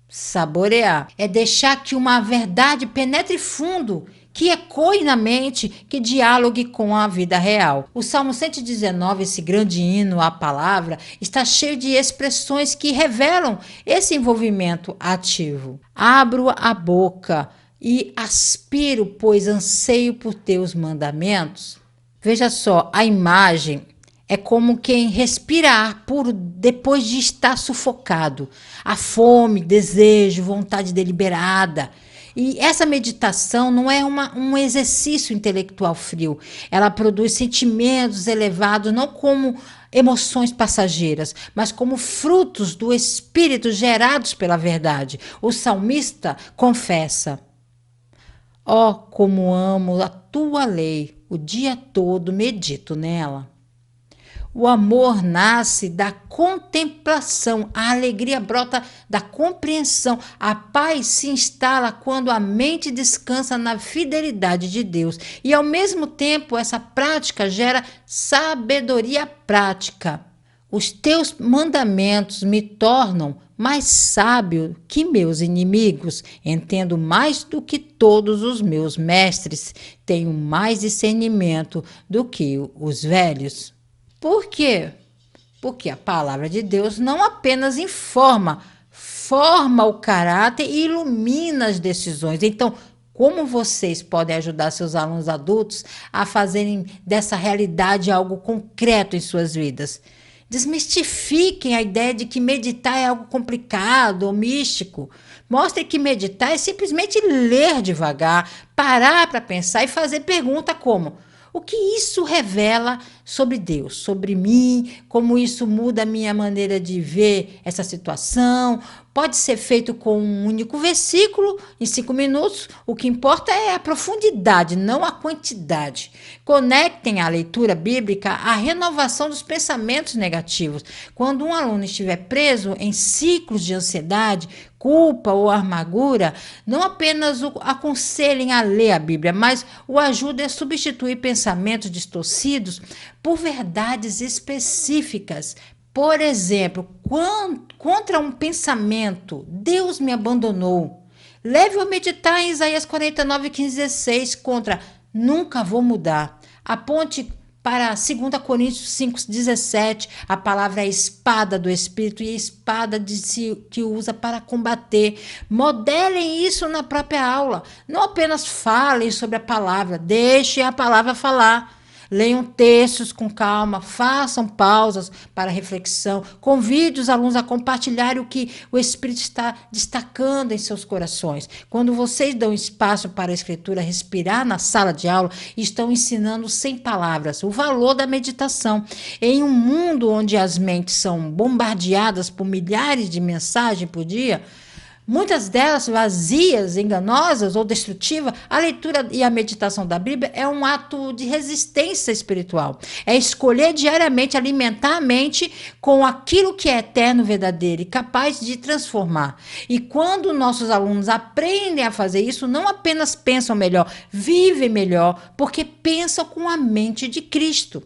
saborear. É deixar que uma verdade penetre fundo, que ecoe na mente, que dialogue com a vida real. O Salmo 119, esse grande hino à palavra, está cheio de expressões que revelam esse envolvimento ativo. Abro a boca e aspiro, pois anseio por teus mandamentos. Veja só, a imagem é como quem respira ar puro depois de estar sufocado. A fome, desejo, vontade deliberada. E essa meditação não é um exercício intelectual frio. Ela produz sentimentos elevados, não como emoções passageiras, mas como frutos do Espírito gerados pela verdade. O salmista confessa: ó, como amo a tua lei, o dia todo medito nela. O amor nasce da contemplação, a alegria brota da compreensão, a paz se instala quando a mente descansa na fidelidade de Deus. E ao mesmo tempo, essa prática gera sabedoria prática. Os teus mandamentos me tornam mais sábio que meus inimigos. Entendo mais do que todos os meus mestres. Tenho mais discernimento do que os velhos. Por quê? Porque a palavra de Deus não apenas informa, forma o caráter e ilumina as decisões. Então, como vocês podem ajudar seus alunos adultos a fazerem dessa realidade algo concreto em suas vidas? Desmistifiquem a ideia de que meditar é algo complicado ou místico. Mostrem que meditar é simplesmente ler devagar, parar para pensar e fazer perguntas como: O que isso revela sobre Deus, sobre mim, como isso muda a minha maneira de ver essa situação? Pode ser feito com um único versículo, em 5 minutos. O que importa é a profundidade, não a quantidade. Conectem a leitura bíblica à renovação dos pensamentos negativos. Quando um aluno estiver preso em ciclos de ansiedade, culpa ou amargura, não apenas o aconselhem a ler a Bíblia, mas o ajudem a substituir pensamentos distorcidos por verdades específicas. Por exemplo, contra um pensamento, Deus me abandonou. Leve-o a meditar em Isaías 49, 15, 16, contra nunca vou mudar. Aponte para 2 Coríntios 5,17, a palavra é a espada do Espírito e a espada que usa para combater. Modelem isso na própria aula. Não apenas falem sobre a palavra, deixem a palavra falar. Leiam textos com calma, façam pausas para reflexão, convide os alunos a compartilhar o que o Espírito está destacando em seus corações. Quando vocês dão espaço para a Escritura respirar na sala de aula, estão ensinando sem palavras o valor da meditação. Em um mundo onde as mentes são bombardeadas por milhares de mensagens por dia, muitas delas vazias, enganosas ou destrutivas, a leitura e a meditação da Bíblia é um ato de resistência espiritual. É escolher diariamente alimentar a mente com aquilo que é eterno, verdadeiro e capaz de transformar. E quando nossos alunos aprendem a fazer isso, não apenas pensam melhor, vivem melhor, porque pensam com a mente de Cristo.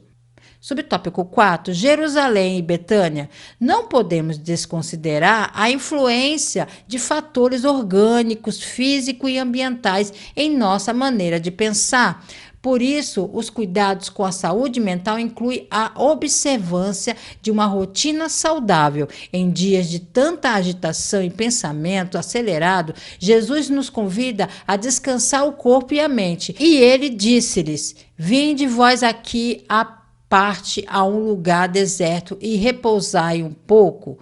Subtópico 4, Jerusalém e Betânia. Não podemos desconsiderar a influência de fatores orgânicos, físicos e ambientais em nossa maneira de pensar. Por isso, os cuidados com a saúde mental incluem a observância de uma rotina saudável. Em dias de tanta agitação e pensamento acelerado, Jesus nos convida a descansar o corpo e a mente. E ele disse-lhes: vinde vós aqui parte a um lugar deserto e repousai um pouco.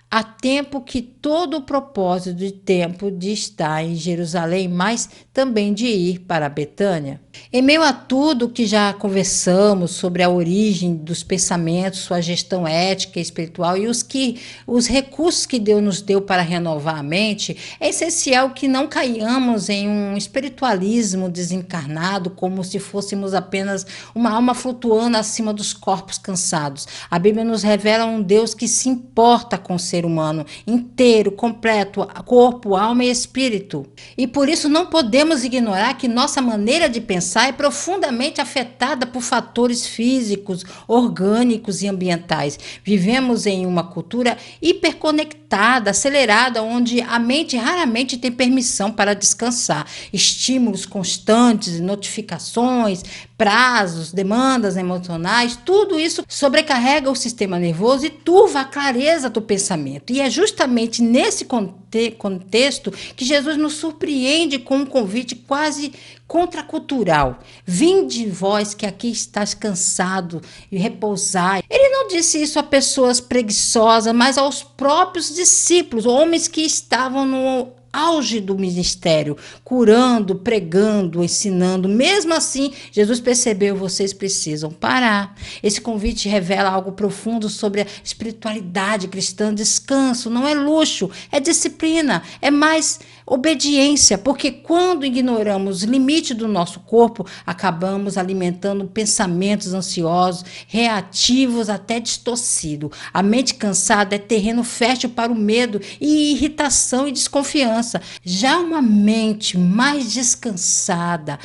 Há tempo que todo o propósito de tempo de estar em Jerusalém, mas também de ir para Betânia. Em meio a tudo que já conversamos sobre a origem dos pensamentos, sua gestão ética e espiritual e os recursos que Deus nos deu para renovar a mente, é essencial que não caiamos em um espiritualismo desencarnado, como se fôssemos apenas uma alma flutuando acima dos corpos cansados. A Bíblia nos revela um Deus que se importa com o ser humano inteiro, completo, corpo, alma e espírito. E por isso não podemos ignorar que nossa maneira de pensar é profundamente afetada por fatores físicos, orgânicos e ambientais. Vivemos em uma cultura hiperconectada, acelerada, onde a mente raramente tem permissão para descansar. Estímulos constantes, notificações, prazos, demandas emocionais, tudo isso sobrecarrega o sistema nervoso e turva a clareza do pensamento. E é justamente nesse contexto que Jesus nos surpreende com um convite quase contracultural. Vinde vós que aqui estás cansado e repousai. Ele não disse isso a pessoas preguiçosas, mas aos próprios discípulos, homens que estavam no auge do ministério, curando, pregando, ensinando. Mesmo assim, Jesus percebeu: vocês precisam parar. Esse convite revela algo profundo sobre a espiritualidade cristã. Descanso não é luxo, é disciplina, é mais obediência, porque quando ignoramos os limites do nosso corpo, acabamos alimentando pensamentos ansiosos, reativos, até distorcidos. A mente cansada é terreno fértil para o medo e irritação e desconfiança. Já uma mente mais descansada,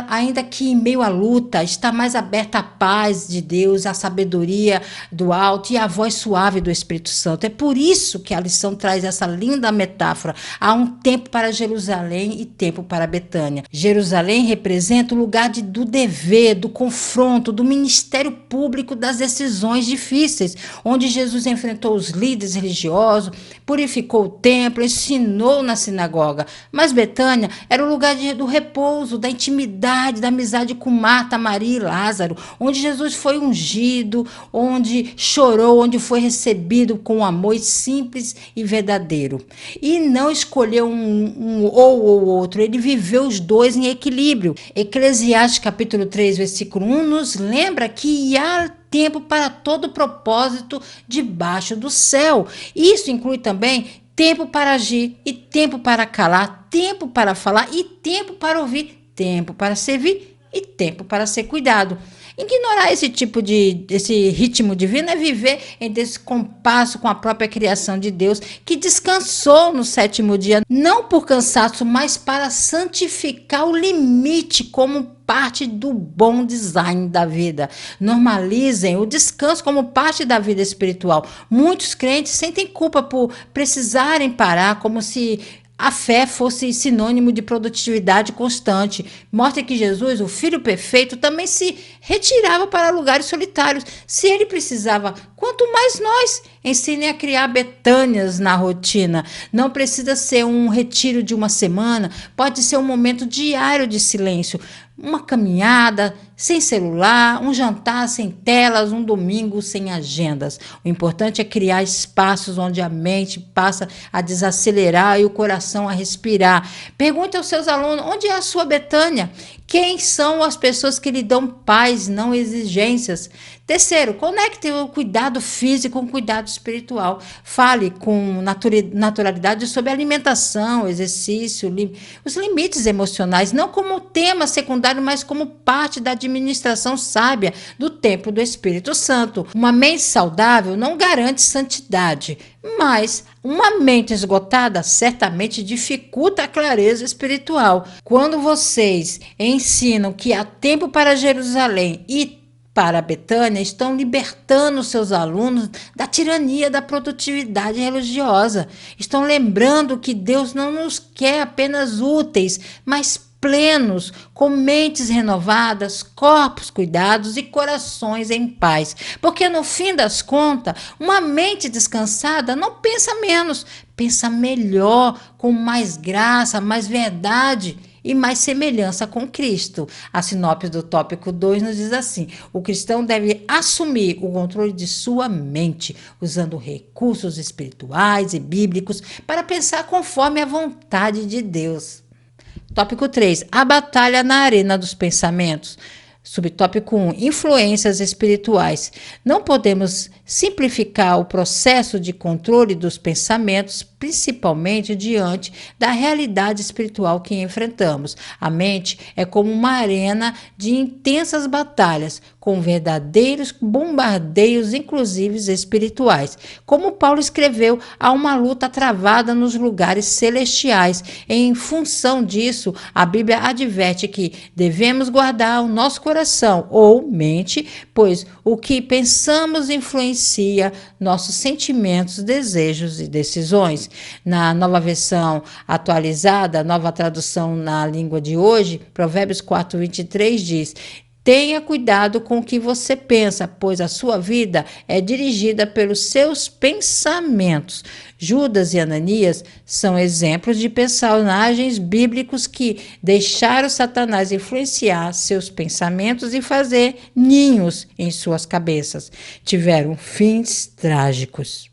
ainda que em meio à luta, está mais aberta à paz de Deus, à sabedoria do alto e à voz suave do Espírito Santo. É por isso que a lição traz essa linda metáfora. Há um tempo para Jerusalém e tempo para Betânia. Jerusalém representa o lugar do dever, do confronto, do ministério público, das decisões difíceis, onde Jesus enfrentou os líderes religiosos, purificou o templo, ensinou ensinou na sinagoga. Mas Betânia era o lugar do repouso, da intimidade, da amizade com Marta, Maria e Lázaro, onde Jesus foi ungido, onde chorou, onde foi recebido com amor simples e verdadeiro. E não escolheu um ou outro, ele viveu os dois em equilíbrio. Eclesiastes capítulo 3, versículo 1 nos lembra que há tempo para todo propósito debaixo do céu. Isso inclui também tempo para agir e tempo para calar, tempo para falar e tempo para ouvir, tempo para servir e tempo para ser cuidado. Ignorar esse ritmo divino é viver em descompasso com a própria criação de Deus, que descansou no sétimo dia, não por cansaço, mas para santificar o limite como parte do bom design da vida. Normalizem o descanso como parte da vida espiritual. Muitos crentes sentem culpa por precisarem parar, como se a fé fosse sinônimo de produtividade constante. Mostra que Jesus, o Filho perfeito, também se retirava para lugares solitários. Se ele precisava, quanto mais nós. Ensinem a criar Betânias na rotina. Não precisa ser um retiro de uma semana, pode ser um momento diário de silêncio. Uma caminhada sem celular, um jantar sem telas, um domingo sem agendas. O importante é criar espaços onde a mente passa a desacelerar e o coração a respirar. Pergunte aos seus alunos, onde é a sua Betânia? Quem são as pessoas que lhe dão paz, não exigências? Terceiro, conecte o cuidado físico com o cuidado espiritual. Fale com naturalidade sobre alimentação, exercício, os limites emocionais, não como tema secundário, mas como parte da administração sábia do templo do Espírito Santo. Uma mente saudável não garante santidade, mas uma mente esgotada certamente dificulta a clareza espiritual. Quando vocês ensinam que há tempo para Jerusalém e para Betânia, estão libertando seus alunos da tirania da produtividade religiosa. Estão lembrando que Deus não nos quer apenas úteis, mas plenos, com mentes renovadas, corpos cuidados e corações em paz. Porque no fim das contas, uma mente descansada não pensa menos, pensa melhor, com mais graça, mais verdade e mais semelhança com Cristo. A sinopse do tópico 2 nos diz assim: o cristão deve assumir o controle de sua mente, usando recursos espirituais e bíblicos para pensar conforme a vontade de Deus. Tópico 3. A batalha na arena dos pensamentos. Subtópico 1. Influências espirituais. Não podemos simplificar o processo de controle dos pensamentos, principalmente diante da realidade espiritual que enfrentamos. A mente é como uma arena de intensas batalhas, com verdadeiros bombardeios, inclusive espirituais. Como Paulo escreveu, há uma luta travada nos lugares celestiais. Em função disso, a Bíblia adverte que devemos guardar o nosso coração ou mente, pois o que pensamos influencia nossos sentimentos, desejos e decisões. Na nova versão atualizada, nova tradução na língua de hoje, Provérbios 4:23 diz: tenha cuidado com o que você pensa, pois a sua vida é dirigida pelos seus pensamentos. Judas e Ananias são exemplos de personagens bíblicos que deixaram Satanás influenciar seus pensamentos e fazer ninhos em suas cabeças. Tiveram fins trágicos.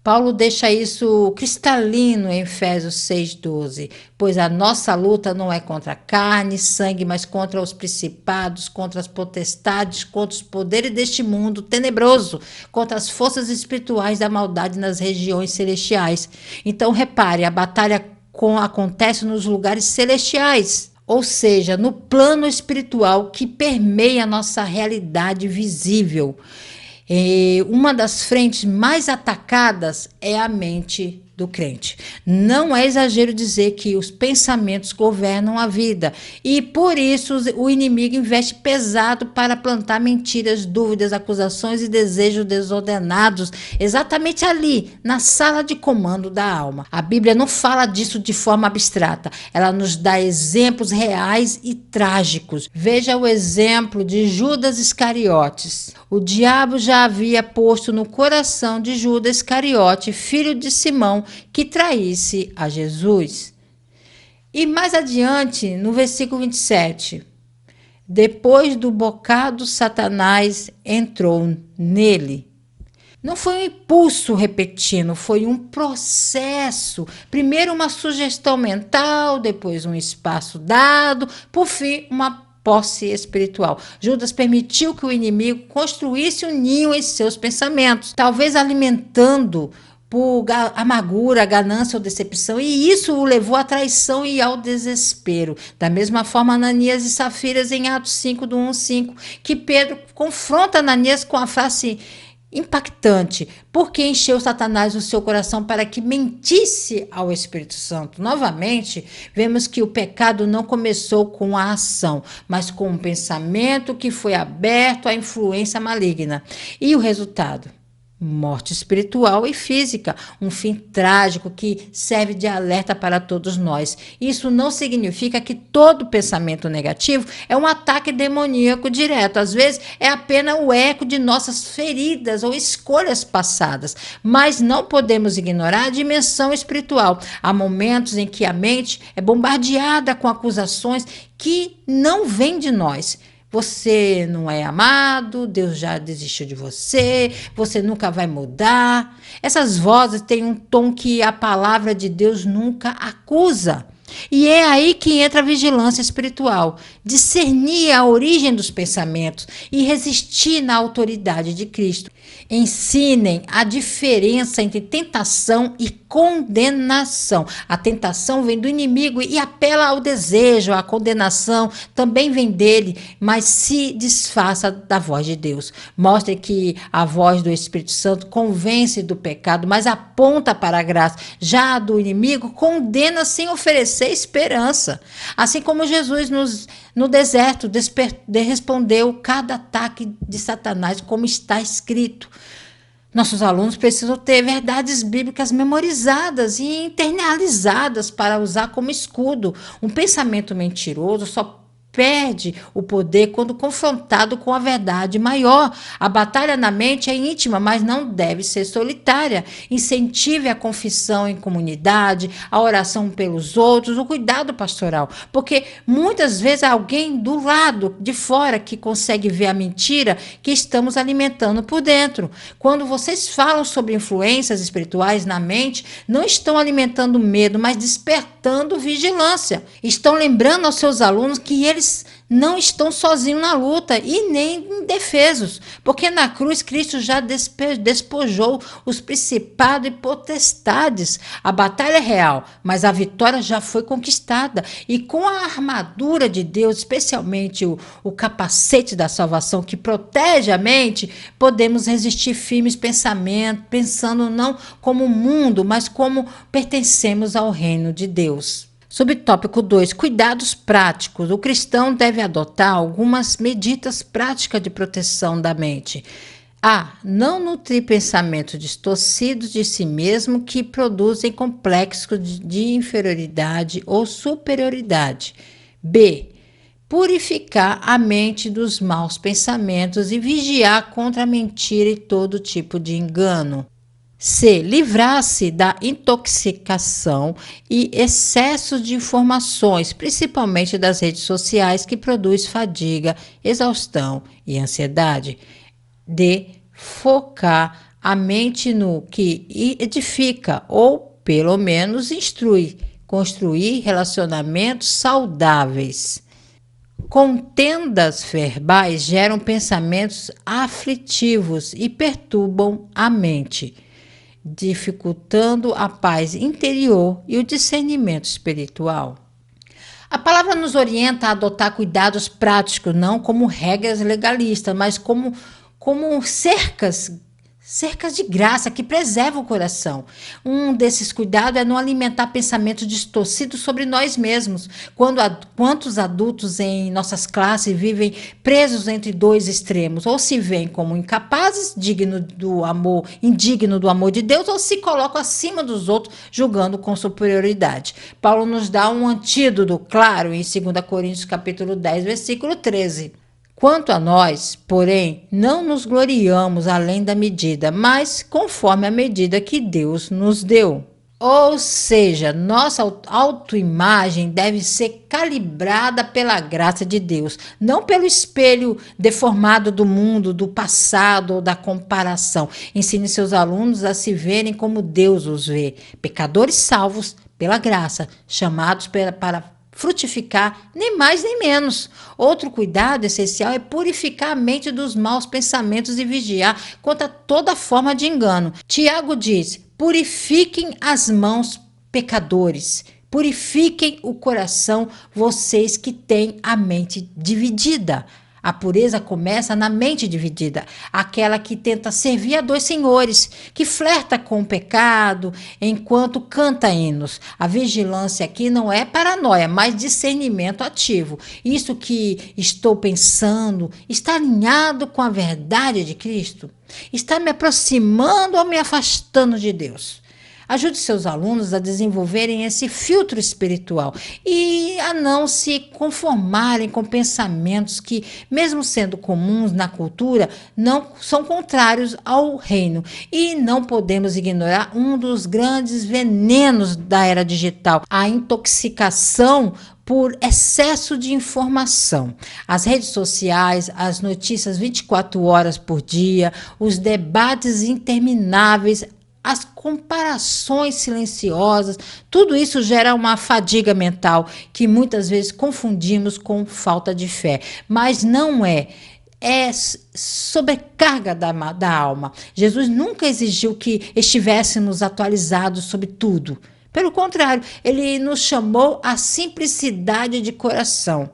Paulo deixa isso cristalino em Efésios 6:12, pois a nossa luta não é contra carne e sangue, mas contra os principados, contra as potestades, contra os poderes deste mundo tenebroso, contra as forças espirituais da maldade nas regiões celestiais. Então repare, a batalha acontece nos lugares celestiais, ou seja, no plano espiritual que permeia a nossa realidade visível. E uma das frentes mais atacadas é a mente do crente. Não é exagero dizer que os pensamentos governam a vida e por isso o inimigo investe pesado para plantar mentiras, dúvidas, acusações e desejos desordenados exatamente ali, na sala de comando da alma. A Bíblia não fala disso de forma abstrata, ela nos dá exemplos reais e trágicos. Veja o exemplo de Judas Iscariotes. O diabo já havia posto no coração de Judas Iscariote, filho de Simão, que traísse a Jesus. E mais adiante, no versículo 27, depois do bocado, Satanás entrou nele. Não foi um impulso repentino, foi um processo. Primeiro uma sugestão mental, depois um espaço dado, por fim uma posse espiritual. Judas permitiu que o inimigo construísse um ninho em seus pensamentos, talvez alimentando por amargura, ganância ou decepção, e isso o levou à traição e ao desespero. Da mesma forma, Ananias e Safiras em Atos 5, do 1-5, que Pedro confronta Ananias com a frase impactante, porque encheu Satanás o seu coração para que mentisse ao Espírito Santo. Novamente, vemos que o pecado não começou com a ação, mas com um pensamento que foi aberto à influência maligna. E o resultado? Morte espiritual e física, um fim trágico que serve de alerta para todos nós. Isso não significa que todo pensamento negativo é um ataque demoníaco direto. Às vezes é apenas o eco de nossas feridas ou escolhas passadas, mas não podemos ignorar a dimensão espiritual. Há momentos em que a mente é bombardeada com acusações que não vêm de nós. Você não é amado, Deus já desistiu de você, você nunca vai mudar. Essas vozes têm um tom que a palavra de Deus nunca acusa. E é aí que entra a vigilância espiritual, discernir a origem dos pensamentos e resistir na autoridade de Cristo. Ensinem a diferença entre tentação e condenação. A tentação vem do inimigo e apela ao desejo, a condenação também vem dele, mas se disfarça da voz de Deus. Mostre que a voz do Espírito Santo convence do pecado, mas aponta para a graça. Já a do inimigo condena sem oferecer esperança. Assim como Jesus no deserto respondeu cada ataque de Satanás, como está escrito. Nossos alunos precisam ter verdades bíblicas memorizadas e internalizadas para usar como escudo. Um pensamento mentiroso só perde o poder quando confrontado com a verdade maior. A batalha na mente é íntima, mas não deve ser solitária. Incentive a confissão em comunidade, a oração pelos outros, o cuidado pastoral, porque muitas vezes há alguém do lado de fora que consegue ver a mentira que estamos alimentando por dentro. Quando vocês falam sobre influências espirituais na mente, não estão alimentando medo, mas despertando vigilância. Estão lembrando aos seus alunos que eles não estão sozinhos na luta e nem indefesos, porque na cruz Cristo já despojou os principados e potestades. A batalha é real, mas a vitória já foi conquistada, e com a armadura de Deus, especialmente o capacete da salvação que protege a mente, podemos resistir firmes pensando não como o mundo, mas como pertencemos ao reino de Deus. Subtópico 2. Cuidados práticos. O cristão deve adotar algumas medidas práticas de proteção da mente. A. Não nutrir pensamentos distorcidos de si mesmo que produzem complexos de inferioridade ou superioridade. B. Purificar a mente dos maus pensamentos e vigiar contra a mentira e todo tipo de engano. C. Livrar-se da intoxicação e excesso de informações, principalmente das redes sociais, que produz fadiga, exaustão e ansiedade. D. Focar a mente no que edifica ou, pelo menos, instrui, construir relacionamentos saudáveis. Contendas verbais geram pensamentos aflitivos e perturbam a mente, dificultando a paz interior e o discernimento espiritual. A palavra nos orienta a adotar cuidados práticos, não como regras legalistas, mas como cercas de graça que preservam o coração. Um desses cuidados é não alimentar pensamentos distorcidos sobre nós mesmos. Quantos adultos em nossas classes vivem presos entre dois extremos, ou se veem como incapazes, indigno do amor de Deus, ou se colocam acima dos outros, julgando com superioridade. Paulo nos dá um antídoto claro em 2 Coríntios capítulo 10, versículo 13. Quanto a nós, porém, não nos gloriamos além da medida, mas conforme a medida que Deus nos deu. Ou seja, nossa autoimagem deve ser calibrada pela graça de Deus, não pelo espelho deformado do mundo, do passado ou da comparação. Ensine seus alunos a se verem como Deus os vê, pecadores salvos pela graça, chamados para frutificar, nem mais nem menos. Outro cuidado essencial é purificar a mente dos maus pensamentos e vigiar contra toda forma de engano. Tiago diz: purifiquem as mãos, pecadores. Purifiquem o coração, vocês que têm a mente dividida. A pureza começa na mente dividida, aquela que tenta servir a dois senhores, que flerta com o pecado enquanto canta hinos. A vigilância aqui não é paranoia, mas discernimento ativo. Isso que estou pensando está alinhado com a verdade de Cristo? Está me aproximando ou me afastando de Deus? Ajude seus alunos a desenvolverem esse filtro espiritual e a não se conformarem com pensamentos que, mesmo sendo comuns na cultura, não são contrários ao reino. E não podemos ignorar um dos grandes venenos da era digital, a intoxicação por excesso de informação. As redes sociais, as notícias 24 horas por dia, os debates intermináveis, as comparações silenciosas, tudo isso gera uma fadiga mental que muitas vezes confundimos com falta de fé, mas não é. É sobrecarga da alma. Jesus nunca exigiu que estivéssemos atualizados sobre tudo. Pelo contrário, ele nos chamou à simplicidade de coração.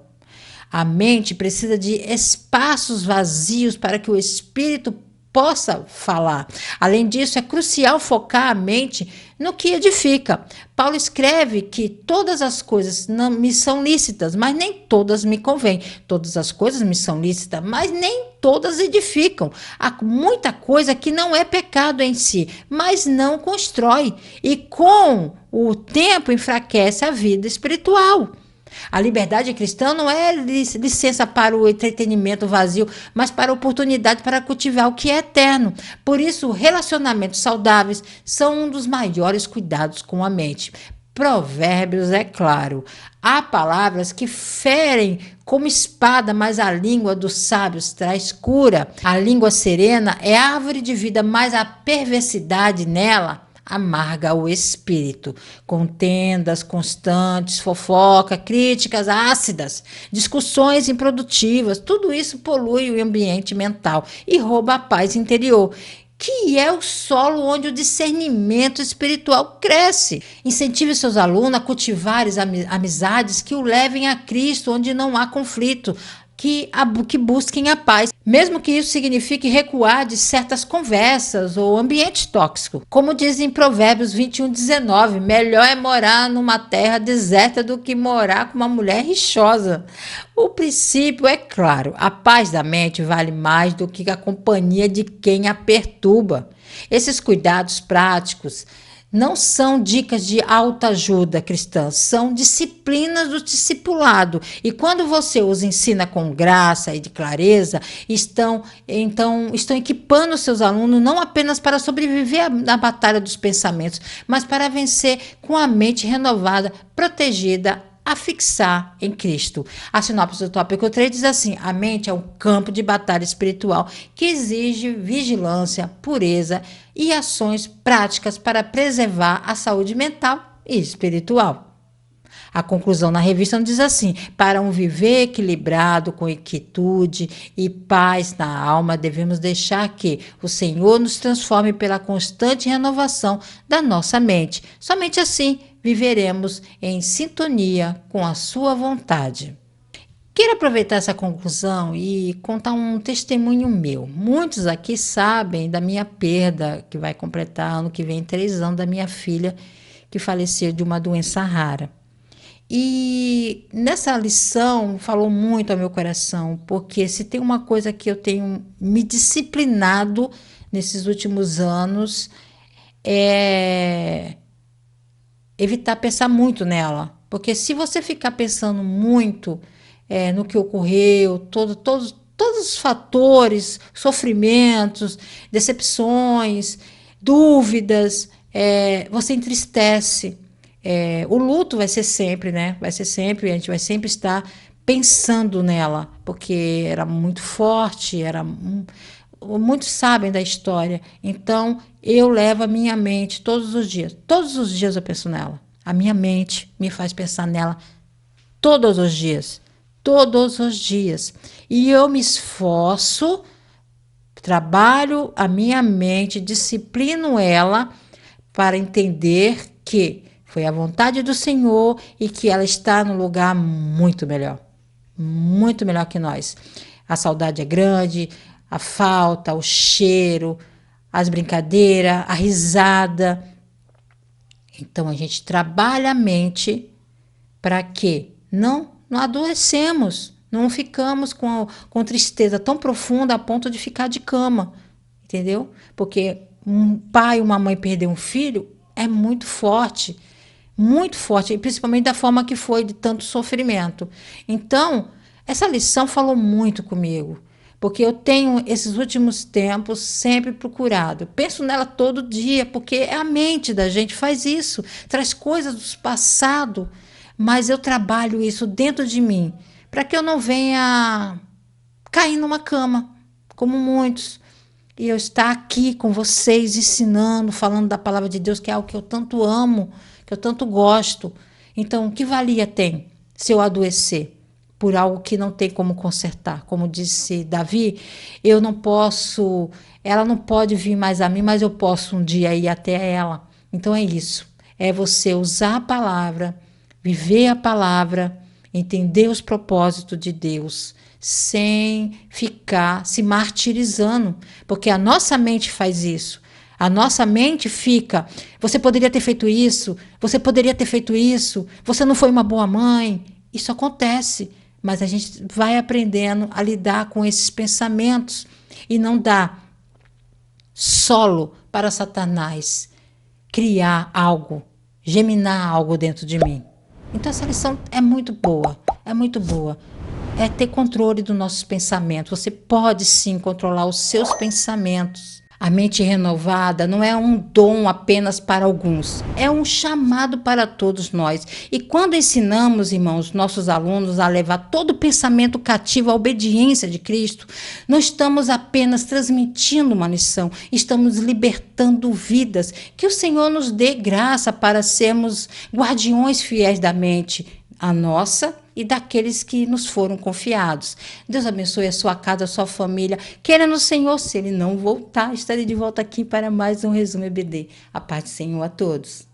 A mente precisa de espaços vazios para que o espírito possa falar. Além disso, é crucial focar a mente no que edifica. Paulo escreve que todas as coisas não me são lícitas, mas nem todas me convêm. Todas as coisas me são lícitas, mas nem todas edificam. Há muita coisa que não é pecado em si, mas não constrói. E com o tempo enfraquece a vida espiritual. A liberdade cristã não é licença para o entretenimento vazio, mas para a oportunidade para cultivar o que é eterno. Por isso, relacionamentos saudáveis são um dos maiores cuidados com a mente. Provérbios, é claro. Há palavras que ferem como espada, mas a língua dos sábios traz cura. A língua serena é árvore de vida, mas a perversidade nela amarga o espírito. Contendas constantes, fofoca, críticas ácidas, discussões improdutivas, tudo isso polui o ambiente mental e rouba a paz interior, que é o solo onde o discernimento espiritual cresce. Incentive seus alunos a cultivar amizades que o levem a Cristo, onde não há conflito, que busquem a paz, mesmo que isso signifique recuar de certas conversas ou ambiente tóxico. Como diz em Provérbios 21:19, melhor é morar numa terra deserta do que morar com uma mulher rixosa. O princípio é claro, a paz da mente vale mais do que a companhia de quem a perturba. Esses cuidados práticos não são dicas de autoajuda cristã, são disciplinas do discipulado. E quando você os ensina com graça e de clareza, estão equipando seus alunos não apenas para sobreviver na batalha dos pensamentos, mas para vencer com a mente renovada, protegida, a fixar em Cristo. A sinopse do tópico 3 diz assim: a mente é um campo de batalha espiritual que exige vigilância, pureza e ações práticas para preservar a saúde mental e espiritual. A conclusão na revista diz assim: para um viver equilibrado, com quietude e paz na alma, devemos deixar que o Senhor nos transforme pela constante renovação da nossa mente. Somente assim viveremos em sintonia com a sua vontade. Quero aproveitar essa conclusão e contar um testemunho meu. Muitos aqui sabem da minha perda, que vai completar ano que vem 3 anos, da minha filha, que faleceu de uma doença rara. E nessa lição falou muito ao meu coração, porque se tem uma coisa que eu tenho me disciplinado nesses últimos anos, é evitar pensar muito nela. Porque se você ficar pensando muito no que ocorreu, todos os fatores, sofrimentos, decepções, dúvidas, você entristece. O luto vai ser sempre, né? Vai ser sempre, a gente vai sempre estar pensando nela, porque era muito forte, muitos sabem da história. Então, eu levo a minha mente todos os dias. Todos os dias eu penso nela. A minha mente me faz pensar nela todos os dias. Todos os dias. E eu me esforço, trabalho a minha mente, disciplino ela para entender que foi a vontade do Senhor e que ela está no lugar muito melhor que nós. A saudade é grande, a falta, o cheiro, as brincadeiras, a risada. Então a gente trabalha a mente para que não adoecemos, não ficamos com tristeza tão profunda a ponto de ficar de cama, entendeu? Porque um pai ou uma mãe perder um filho é muito forte, e principalmente da forma que foi, de tanto sofrimento. Então, essa lição falou muito comigo, porque eu tenho, esses últimos tempos, sempre procurado. Penso nela todo dia, porque a mente da gente faz isso, traz coisas do passado, mas eu trabalho isso dentro de mim, para que eu não venha cair numa cama, como muitos. E eu estar aqui com vocês, ensinando, falando da palavra de Deus, que é algo que eu tanto amo, que eu tanto gosto. Então, que valia tem se eu adoecer por algo que não tem como consertar? Como disse Davi, eu não posso, ela não pode vir mais a mim, mas eu posso um dia ir até ela. Então é isso. É você usar a palavra, viver a palavra, entender os propósitos de Deus, sem ficar se martirizando, porque a nossa mente faz isso. A nossa mente fica, você poderia ter feito isso, você poderia ter feito isso, você não foi uma boa mãe. Isso acontece, mas a gente vai aprendendo a lidar com esses pensamentos e não dar solo para Satanás criar algo, geminar algo dentro de mim. Então essa lição é muito boa, é muito boa. É ter controle dos nossos pensamentos. Você pode sim controlar os seus pensamentos. A mente renovada não é um dom apenas para alguns, é um chamado para todos nós. E quando ensinamos, irmãos, nossos alunos a levar todo o pensamento cativo à obediência de Cristo, não estamos apenas transmitindo uma lição, estamos libertando vidas. Que o Senhor nos dê graça para sermos guardiões fiéis da mente, a nossa e daqueles que nos foram confiados. Deus abençoe a sua casa, a sua família. Querendo o Senhor, se Ele não voltar, estarei de volta aqui para mais um Resumo EBD. A paz do Senhor a todos.